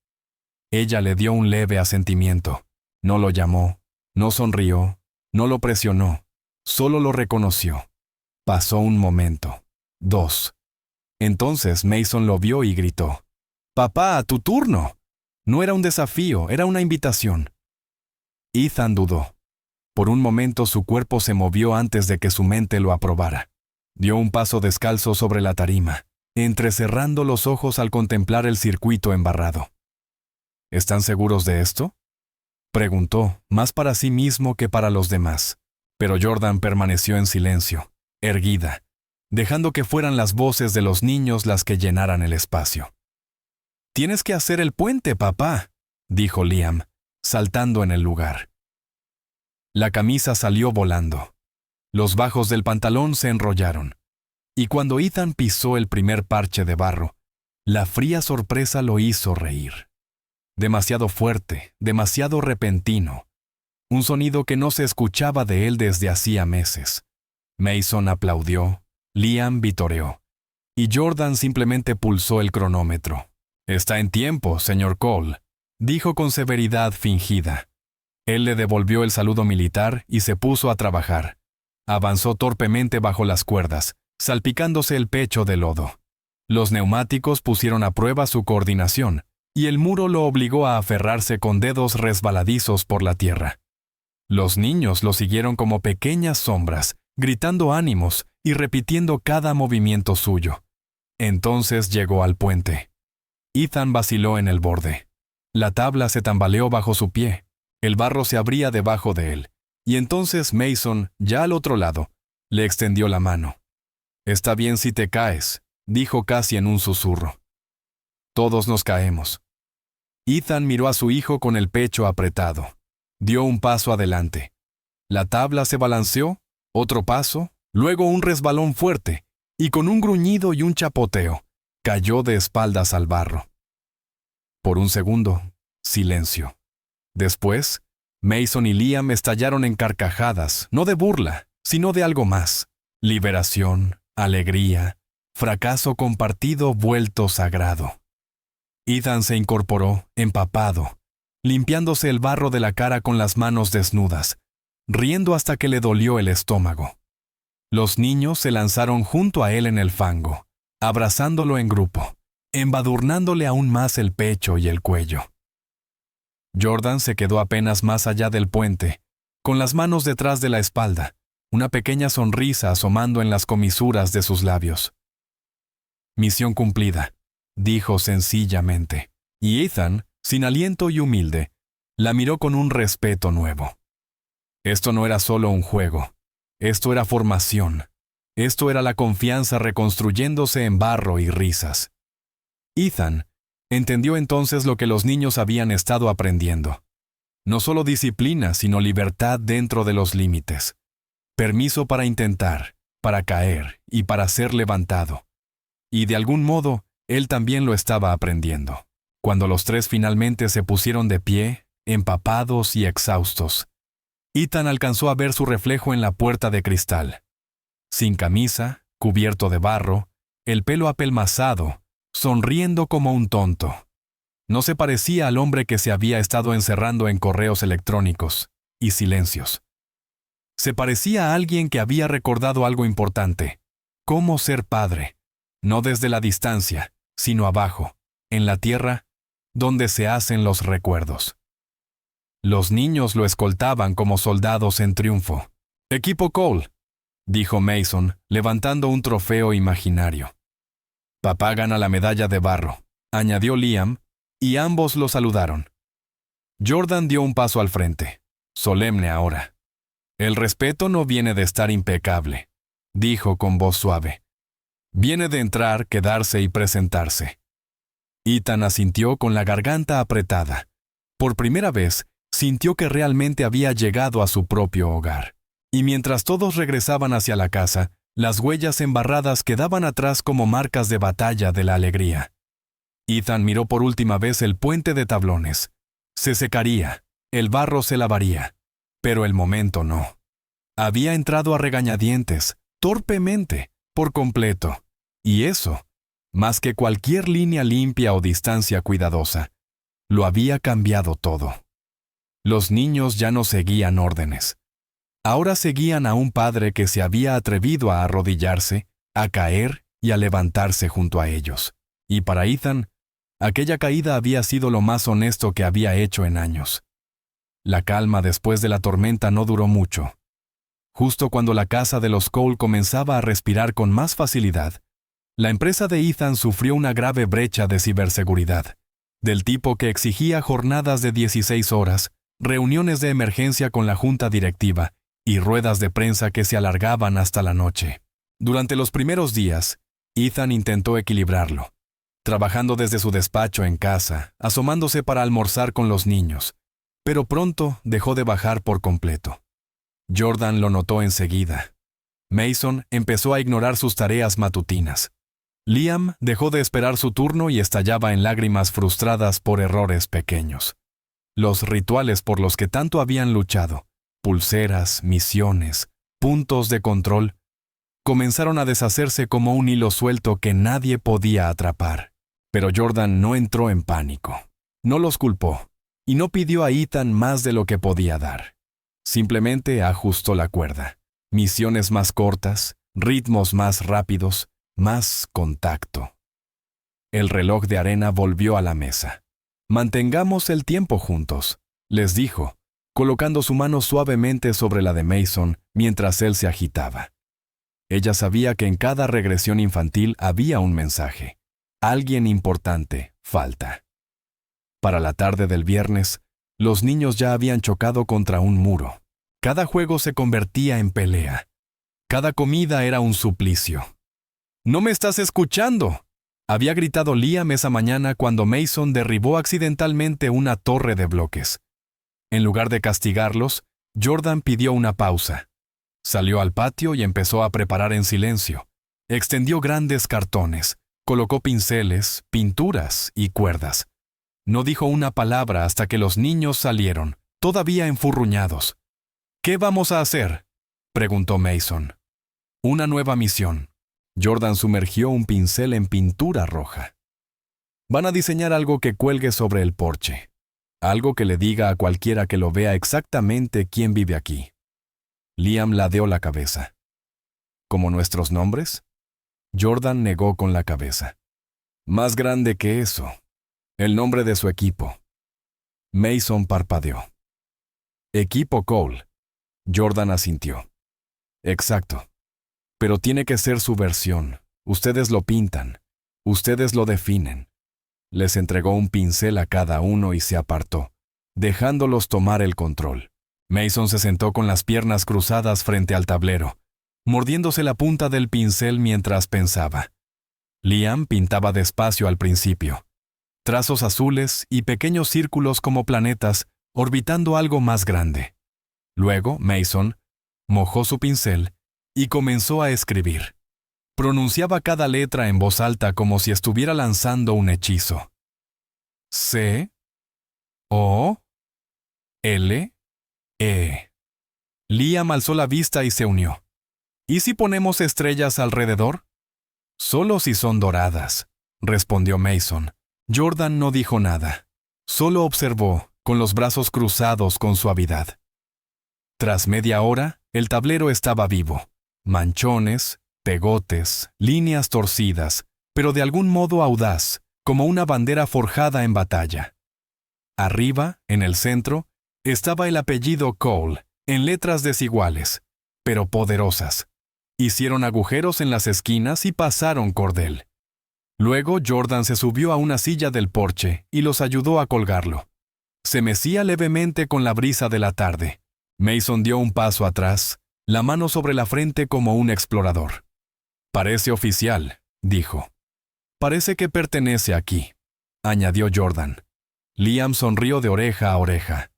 A: Ella le dio un leve asentimiento. No lo llamó, no sonrió, no lo presionó, solo lo reconoció. Pasó un momento. 2. Entonces Mason lo vio y gritó: «¡Papá, tu turno!». No era un desafío, era una invitación. Ethan dudó. Por un momento su cuerpo se movió antes de que su mente lo aprobara. Dio un paso descalzo sobre la tarima, entrecerrando los ojos al contemplar el circuito embarrado. «¿Están seguros de esto?», preguntó, más para sí mismo que para los demás. Pero Jordan permaneció en silencio, erguida, dejando que fueran las voces de los niños las que llenaran el espacio. «Tienes que hacer el puente, papá», dijo Liam, saltando en el lugar. La camisa salió volando. Los bajos del pantalón se enrollaron. Y cuando Ethan pisó el primer parche de barro, la fría sorpresa lo hizo reír. Demasiado fuerte, demasiado repentino. Un sonido que no se escuchaba de él desde hacía meses. Mason aplaudió, Liam vitoreó, y Jordan simplemente pulsó el cronómetro. «Está en tiempo, señor Cole», dijo con severidad fingida. Él le devolvió el saludo militar y se puso a trabajar. Avanzó torpemente bajo las cuerdas, salpicándose el pecho de lodo. Los neumáticos pusieron a prueba su coordinación, y el muro lo obligó a aferrarse con dedos resbaladizos por la tierra. Los niños lo siguieron como pequeñas sombras, gritando ánimos y repitiendo cada movimiento suyo. Entonces llegó al puente. Ethan vaciló en el borde. La tabla se tambaleó bajo su pie. El barro se abría debajo de él. Y entonces Mason, ya al otro lado, le extendió la mano. «Está bien si te caes», dijo casi en un susurro. «Todos nos caemos». Ethan miró a su hijo con el pecho apretado. Dio un paso adelante. La tabla se balanceó, otro paso, luego un resbalón fuerte, y con un gruñido y un chapoteo, cayó de espaldas al barro. Por un segundo, silencio. Después, Mason y Liam estallaron en carcajadas, no de burla, sino de algo más. Liberación, alegría, fracaso compartido vuelto sagrado. Ethan se incorporó, empapado, limpiándose el barro de la cara con las manos desnudas, riendo hasta que le dolió el estómago. Los niños se lanzaron junto a él en el fango, abrazándolo en grupo, embadurnándole aún más el pecho y el cuello. Jordan se quedó apenas más allá del puente, con las manos detrás de la espalda, una pequeña sonrisa asomando en las comisuras de sus labios. «Misión cumplida», dijo sencillamente, y Ethan, sin aliento y humilde, la miró con un respeto nuevo. Esto no era solo un juego, esto era formación, esto era la confianza reconstruyéndose en barro y risas. Ethan entendió entonces lo que los niños habían estado aprendiendo. No solo disciplina, sino libertad dentro de los límites. Permiso para intentar, para caer y para ser levantado. Y de algún modo, él también lo estaba aprendiendo. Cuando los tres finalmente se pusieron de pie, empapados y exhaustos, Ethan alcanzó a ver su reflejo en la puerta de cristal. Sin camisa, cubierto de barro, el pelo apelmazado, sonriendo como un tonto. No se parecía al hombre que se había estado encerrando en correos electrónicos y silencios. Se parecía a alguien que había recordado algo importante: cómo ser padre, no desde la distancia, sino abajo, en la tierra, donde se hacen los recuerdos. Los niños lo escoltaban como soldados en triunfo. «Equipo Cole», dijo Mason, levantando un trofeo imaginario. «Papá gana la medalla de barro», añadió Liam, y ambos lo saludaron. Jordan dio un paso al frente, solemne ahora. «El respeto no viene de estar impecable», dijo con voz suave. «Viene de entrar, quedarse y presentarse». Ethan asintió con la garganta apretada. Por primera vez, sintió que realmente había llegado a su propio hogar. Y mientras todos regresaban hacia la casa, las huellas embarradas quedaban atrás como marcas de batalla de la alegría. Ethan miró por última vez el puente de tablones. Se secaría, el barro se lavaría, pero el momento no. Había entrado a regañadientes, torpemente, por completo. Y eso, más que cualquier línea limpia o distancia cuidadosa, lo había cambiado todo. Los niños ya no seguían órdenes. Ahora seguían a un padre que se había atrevido a arrodillarse, a caer y a levantarse junto a ellos. Y para Ethan, aquella caída había sido lo más honesto que había hecho en años. La calma después de la tormenta no duró mucho. Justo cuando la casa de los Cole comenzaba a respirar con más facilidad, la empresa de Ethan sufrió una grave brecha de ciberseguridad, del tipo que exigía jornadas de 16 horas, reuniones de emergencia con la junta directiva y ruedas de prensa que se alargaban hasta la noche. Durante los primeros días, Ethan intentó equilibrarlo, trabajando desde su despacho en casa, asomándose para almorzar con los niños, pero pronto dejó de bajar por completo. Jordan lo notó enseguida. Mason empezó a ignorar sus tareas matutinas. Liam dejó de esperar su turno y estallaba en lágrimas frustradas por errores pequeños. Los rituales por los que tanto habían luchado, pulseras, misiones, puntos de control, comenzaron a deshacerse como un hilo suelto que nadie podía atrapar. Pero Jordan no entró en pánico. No los culpó y no pidió a Ethan más de lo que podía dar. Simplemente ajustó la cuerda. Misiones más cortas, ritmos más rápidos, más contacto. El reloj de arena volvió a la mesa. «Mantengamos el tiempo juntos», les dijo, colocando su mano suavemente sobre la de Mason mientras él se agitaba. Ella sabía que en cada regresión infantil había un mensaje. Alguien importante falta. Para la tarde del viernes, los niños ya habían chocado contra un muro. Cada juego se convertía en pelea. Cada comida era un suplicio. «¿No me estás escuchando?», había gritado Liam esa mañana cuando Mason derribó accidentalmente una torre de bloques. En lugar de castigarlos, Jordan pidió una pausa. Salió al patio y empezó a preparar en silencio. Extendió grandes cartones, colocó pinceles, pinturas y cuerdas. No dijo una palabra hasta que los niños salieron, todavía enfurruñados. «¿Qué vamos a hacer?», preguntó Mason. «Una nueva misión». Jordan sumergió un pincel en pintura roja. «Van a diseñar algo que cuelgue sobre el porche. Algo que le diga a cualquiera que lo vea exactamente quién vive aquí». Liam ladeó la cabeza. «¿Como nuestros nombres?». Jordan negó con la cabeza. «Más grande que eso. El nombre de su equipo». Mason parpadeó. «Equipo Cole». Jordan asintió. «Exacto. Pero tiene que ser su versión. Ustedes lo pintan. Ustedes lo definen». Les entregó un pincel a cada uno y se apartó, dejándolos tomar el control. Mason se sentó con las piernas cruzadas frente al tablero, mordiéndose la punta del pincel mientras pensaba. Liam pintaba despacio al principio. Trazos azules y pequeños círculos como planetas orbitando algo más grande. Luego, Mason mojó su pincel y comenzó a escribir. Pronunciaba cada letra en voz alta como si estuviera lanzando un hechizo. C, O, L, E. Liam alzó la vista y se unió. «¿Y si ponemos estrellas alrededor?». «Solo si son doradas», respondió Mason. Jordan no dijo nada. Solo observó, con los brazos cruzados con suavidad. Tras media hora, el tablero estaba vivo. Manchones, pegotes, líneas torcidas, pero de algún modo audaz, como una bandera forjada en batalla. Arriba, en el centro, estaba el apellido Cole, en letras desiguales, pero poderosas. Hicieron agujeros en las esquinas y pasaron cordel. Luego Jordan se subió a una silla del porche y los ayudó a colgarlo. Se mecía levemente con la brisa de la tarde. Mason dio un paso atrás, la mano sobre la frente como un explorador. «Parece oficial», dijo. «Parece que pertenece aquí», añadió Jordan. Liam sonrió de oreja a oreja.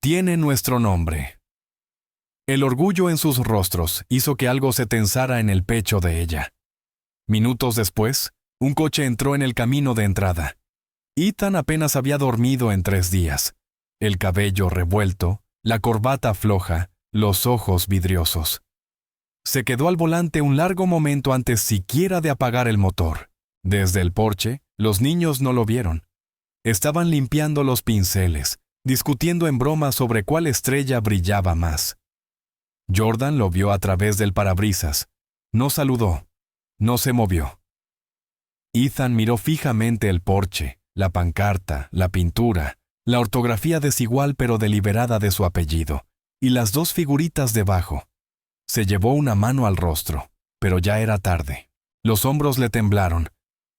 A: «Tiene nuestro nombre». El orgullo en sus rostros hizo que algo se tensara en el pecho de ella. Minutos después, un coche entró en el camino de entrada. Ethan apenas había dormido en 3 días. El cabello revuelto, la corbata floja, los ojos vidriosos. Se quedó al volante un largo momento antes siquiera de apagar el motor. Desde el porche, los niños no lo vieron. Estaban limpiando los pinceles, discutiendo en broma sobre cuál estrella brillaba más. Jordan lo vio a través del parabrisas. No saludó. No se movió. Ethan miró fijamente el porche, la pancarta, la pintura, la ortografía desigual pero deliberada de su apellido, y las dos figuritas debajo. Se llevó una mano al rostro, pero ya era tarde. Los hombros le temblaron,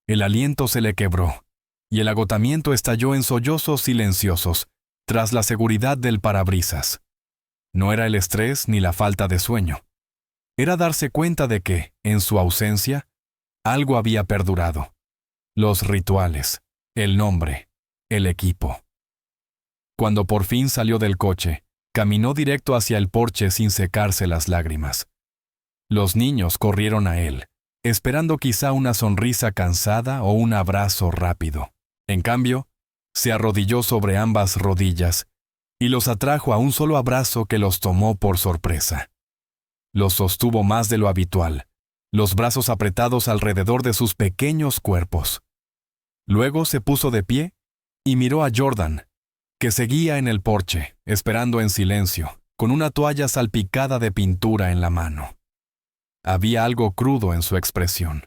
A: el aliento se le quebró, y el agotamiento estalló en sollozos silenciosos, tras la seguridad del parabrisas. No era el estrés ni la falta de sueño. Era darse cuenta de que, en su ausencia, algo había perdurado. Los rituales, el nombre, el equipo. Cuando por fin salió del coche, caminó directo hacia el porche sin secarse las lágrimas. Los niños corrieron a él, esperando quizá una sonrisa cansada o un abrazo rápido. En cambio, se arrodilló sobre ambas rodillas y los atrajo a un solo abrazo que los tomó por sorpresa. Los sostuvo más de lo habitual, los brazos apretados alrededor de sus pequeños cuerpos. Luego se puso de pie y miró a Jordan, que seguía en el porche, esperando en silencio, con una toalla salpicada de pintura en la mano. Había algo crudo en su expresión.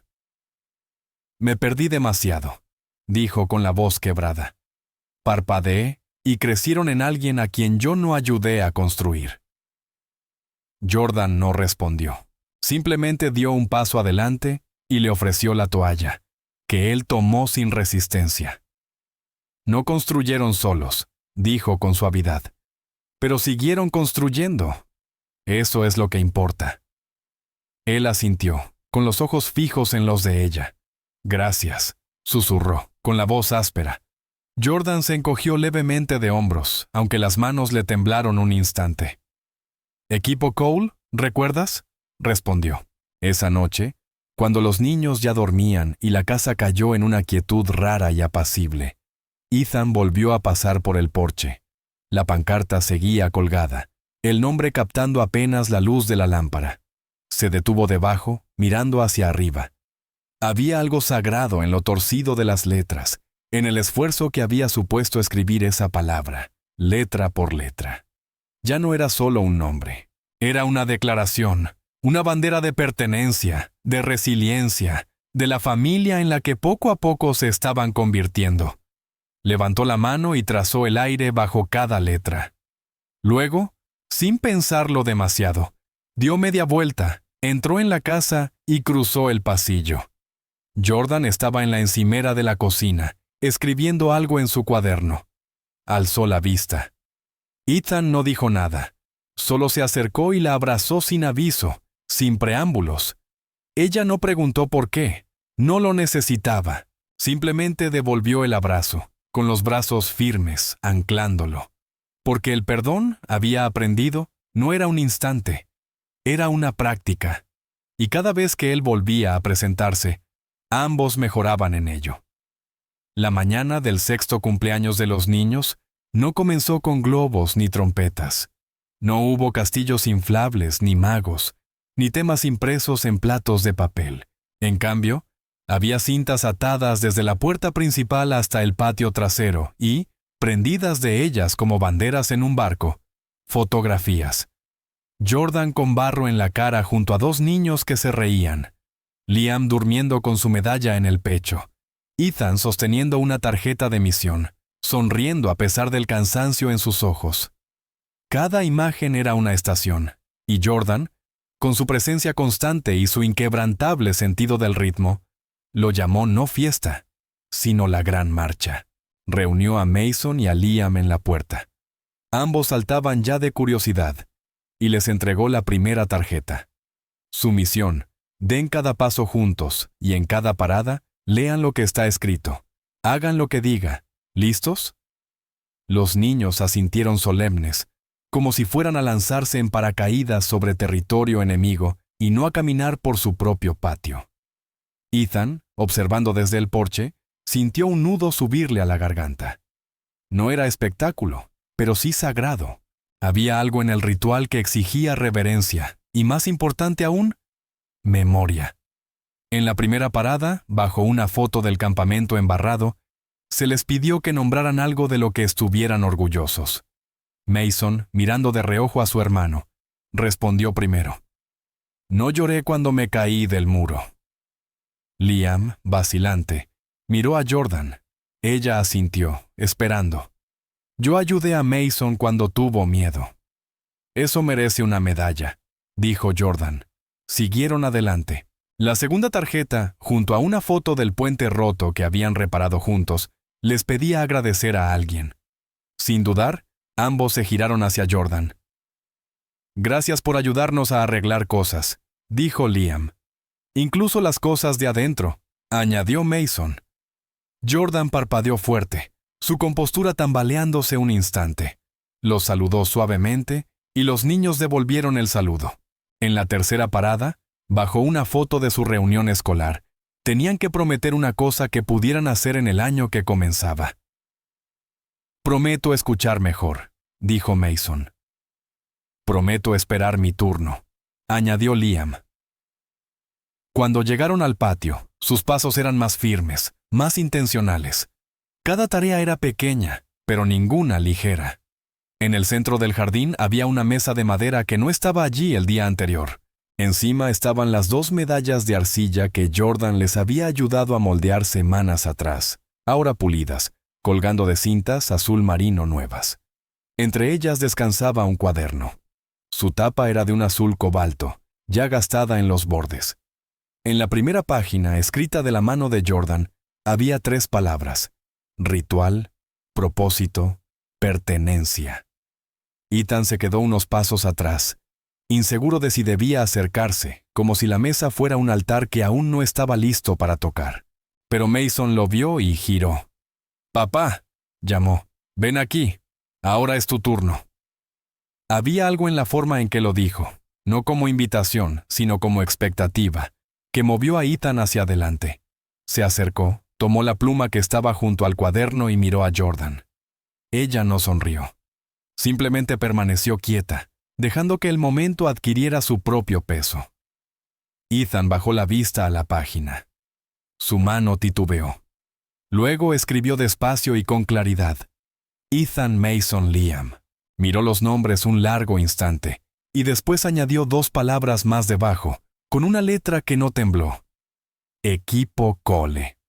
A: «Me perdí demasiado», dijo con la voz quebrada. «Parpadeé y crecieron en alguien a quien yo no ayudé a construir». Jordan no respondió. Simplemente dio un paso adelante y le ofreció la toalla, que él tomó sin resistencia. «No construyeron solos», dijo con suavidad, «pero siguieron construyendo. Eso es lo que importa». Él asintió, con los ojos fijos en los de ella. «Gracias», susurró, con la voz áspera. Jordan se encogió levemente de hombros, aunque las manos le temblaron un instante. «¿Equipo Cole? ¿Recuerdas?», respondió. Esa noche, cuando los niños ya dormían y la casa cayó en una quietud rara y apacible, Ethan volvió a pasar por el porche. La pancarta seguía colgada, el nombre captando apenas la luz de la lámpara. Se detuvo debajo, mirando hacia arriba. Había algo sagrado en lo torcido de las letras, en el esfuerzo que había supuesto escribir esa palabra, letra por letra. Ya no era solo un nombre, era una declaración, una bandera de pertenencia, de resiliencia, de la familia en la que poco a poco se estaban convirtiendo. Levantó la mano y trazó el aire bajo cada letra. Luego, sin pensarlo demasiado, dio media vuelta, entró en la casa y cruzó el pasillo. Jordan estaba en la encimera de la cocina, escribiendo algo en su cuaderno. Alzó la vista. Ethan no dijo nada. Solo se acercó y la abrazó sin aviso, sin preámbulos. Ella no preguntó por qué. No lo necesitaba. Simplemente devolvió el abrazo, con los brazos firmes, anclándolo. Porque el perdón, había aprendido, no era un instante. Era una práctica. Y cada vez que él volvía a presentarse, ambos mejoraban en ello. La mañana del 6º cumpleaños de los niños no comenzó con globos ni trompetas. No hubo castillos inflables ni magos, ni temas impresos en platos de papel. En cambio, había cintas atadas desde la puerta principal hasta el patio trasero y, prendidas de ellas como banderas en un barco, fotografías. Jordan con barro en la cara junto a 2 niños que se reían. Liam durmiendo con su medalla en el pecho. Ethan sosteniendo una tarjeta de misión, sonriendo a pesar del cansancio en sus ojos. Cada imagen era una estación, y Jordan, con su presencia constante y su inquebrantable sentido del ritmo, lo llamó no fiesta, sino la gran marcha. Reunió a Mason y a Liam en la puerta. Ambos saltaban ya de curiosidad, y les entregó la primera tarjeta. Su misión: den cada paso juntos, y en cada parada, lean lo que está escrito. Hagan lo que diga. ¿Listos? Los niños asintieron solemnes, como si fueran a lanzarse en paracaídas sobre territorio enemigo y no a caminar por su propio patio. Ethan, observando desde el porche, sintió un nudo subirle a la garganta. No era espectáculo, pero sí sagrado. Había algo en el ritual que exigía reverencia, y más importante aún, memoria. En la primera parada, bajo una foto del campamento embarrado, se les pidió que nombraran algo de lo que estuvieran orgullosos. Mason, mirando de reojo a su hermano, respondió primero: «No lloré cuando me caí del muro». Liam, vacilante, miró a Jordan. Ella asintió, esperando. «Yo ayudé a Mason cuando tuvo miedo». «Eso merece una medalla», dijo Jordan. Siguieron adelante. La segunda tarjeta, junto a una foto del puente roto que habían reparado juntos, les pedía agradecer a alguien. Sin dudar, ambos se giraron hacia Jordan. «Gracias por ayudarnos a arreglar cosas», dijo Liam. «Incluso las cosas de adentro», añadió Mason. Jordan parpadeó fuerte, su compostura tambaleándose un instante. Los saludó suavemente y los niños devolvieron el saludo. En la tercera parada, bajo una foto de su reunión escolar, tenían que prometer una cosa que pudieran hacer en el año que comenzaba. «Prometo escuchar mejor», dijo Mason. «Prometo esperar mi turno», añadió Liam. Cuando llegaron al patio, sus pasos eran más firmes, más intencionales. Cada tarea era pequeña, pero ninguna ligera. En el centro del jardín había una mesa de madera que no estaba allí el día anterior. Encima estaban las 2 medallas de arcilla que Jordan les había ayudado a moldear semanas atrás, ahora pulidas, colgando de cintas azul marino nuevas. Entre ellas descansaba un cuaderno. Su tapa era de un azul cobalto, ya gastada en los bordes. En la primera página, escrita de la mano de Jordan, había 3 palabras: ritual, propósito, pertenencia. Ethan se quedó unos pasos atrás, inseguro de si debía acercarse, como si la mesa fuera un altar que aún no estaba listo para tocar. Pero Mason lo vio y giró. «Papá», llamó, «ven aquí. Ahora es tu turno». Había algo en la forma en que lo dijo, no como invitación, sino como expectativa, que movió a Ethan hacia adelante. Se acercó, tomó la pluma que estaba junto al cuaderno y miró a Jordan. Ella no sonrió. Simplemente permaneció quieta, dejando que el momento adquiriera su propio peso. Ethan bajó la vista a la página. Su mano titubeó. Luego escribió despacio y con claridad: Ethan Mason Liam. Miró los nombres un largo instante, y después añadió 2 palabras más debajo, con una letra que no tembló: Equipo Cole.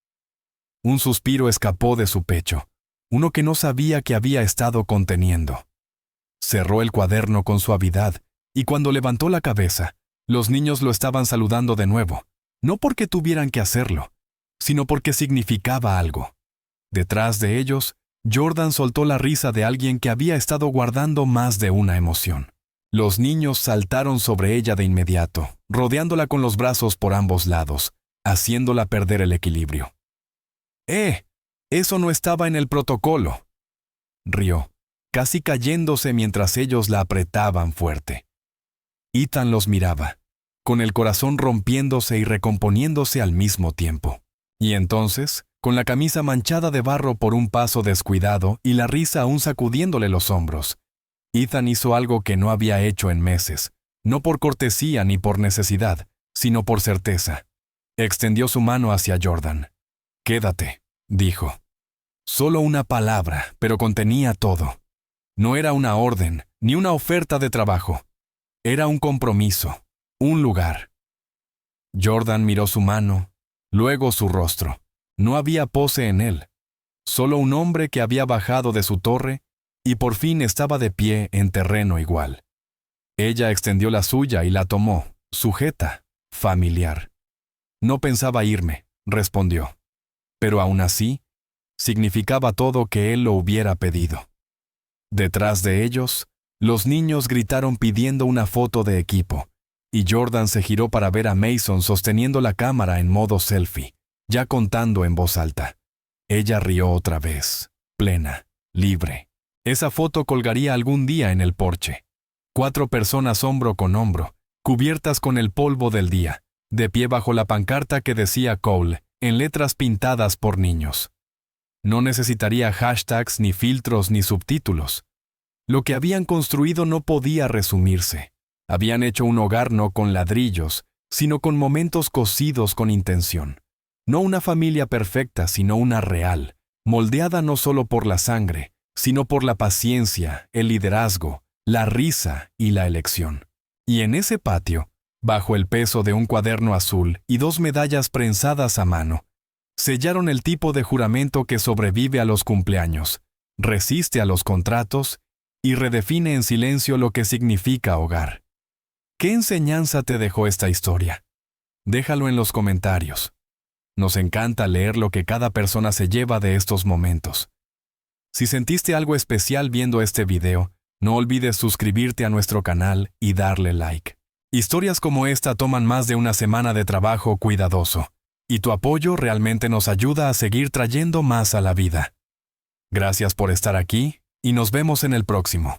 A: Un suspiro escapó de su pecho, uno que no sabía que había estado conteniendo. Cerró el cuaderno con suavidad, y cuando levantó la cabeza, los niños lo estaban saludando de nuevo, no porque tuvieran que hacerlo, sino porque significaba algo. Detrás de ellos, Jordan soltó la risa de alguien que había estado guardando más de una emoción. Los niños saltaron sobre ella de inmediato, rodeándola con los brazos por ambos lados, haciéndola perder el equilibrio. Eso no estaba en el protocolo. Rió, casi cayéndose mientras ellos la apretaban fuerte. Ethan los miraba, con el corazón rompiéndose y recomponiéndose al mismo tiempo. Y entonces, con la camisa manchada de barro por un paso descuidado y la risa aún sacudiéndole los hombros, Ethan hizo algo que no había hecho en meses, no por cortesía ni por necesidad, sino por certeza. Extendió su mano hacia Jordan. «Quédate», dijo. Solo una palabra, pero contenía todo. No era una orden, ni una oferta de trabajo. Era un compromiso, un lugar. Jordan miró su mano, luego su rostro. No había pose en él. Solo un hombre que había bajado de su torre y por fin estaba de pie en terreno igual. Ella extendió la suya y la tomó, sujeta, familiar. «No pensaba irme», respondió. Pero aún así, significaba todo que él lo hubiera pedido. Detrás de ellos, los niños gritaron pidiendo una foto de equipo, y Jordan se giró para ver a Mason sosteniendo la cámara en modo selfie, ya contando en voz alta. Ella rió otra vez, plena, libre. Esa foto colgaría algún día en el porche. 4 personas hombro con hombro, cubiertas con el polvo del día, de pie bajo la pancarta que decía Cole, en letras pintadas por niños. No necesitaría hashtags, ni filtros, ni subtítulos. Lo que habían construido no podía resumirse. Habían hecho un hogar no con ladrillos, sino con momentos cosidos con intención. No una familia perfecta, sino una real, moldeada no solo por la sangre, sino por la paciencia, el liderazgo, la risa y la elección. Y en ese patio, bajo el peso de un cuaderno azul y 2 medallas prensadas a mano, sellaron el tipo de juramento que sobrevive a los cumpleaños, resiste a los contratos y redefine en silencio lo que significa hogar. ¿Qué enseñanza te dejó esta historia? Déjalo en los comentarios. Nos encanta leer lo que cada persona se lleva de estos momentos. Si sentiste algo especial viendo este video, no olvides suscribirte a nuestro canal y darle like. Historias como esta toman más de una semana de trabajo cuidadoso, y tu apoyo realmente nos ayuda a seguir trayendo más a la vida. Gracias por estar aquí, y nos vemos en el próximo.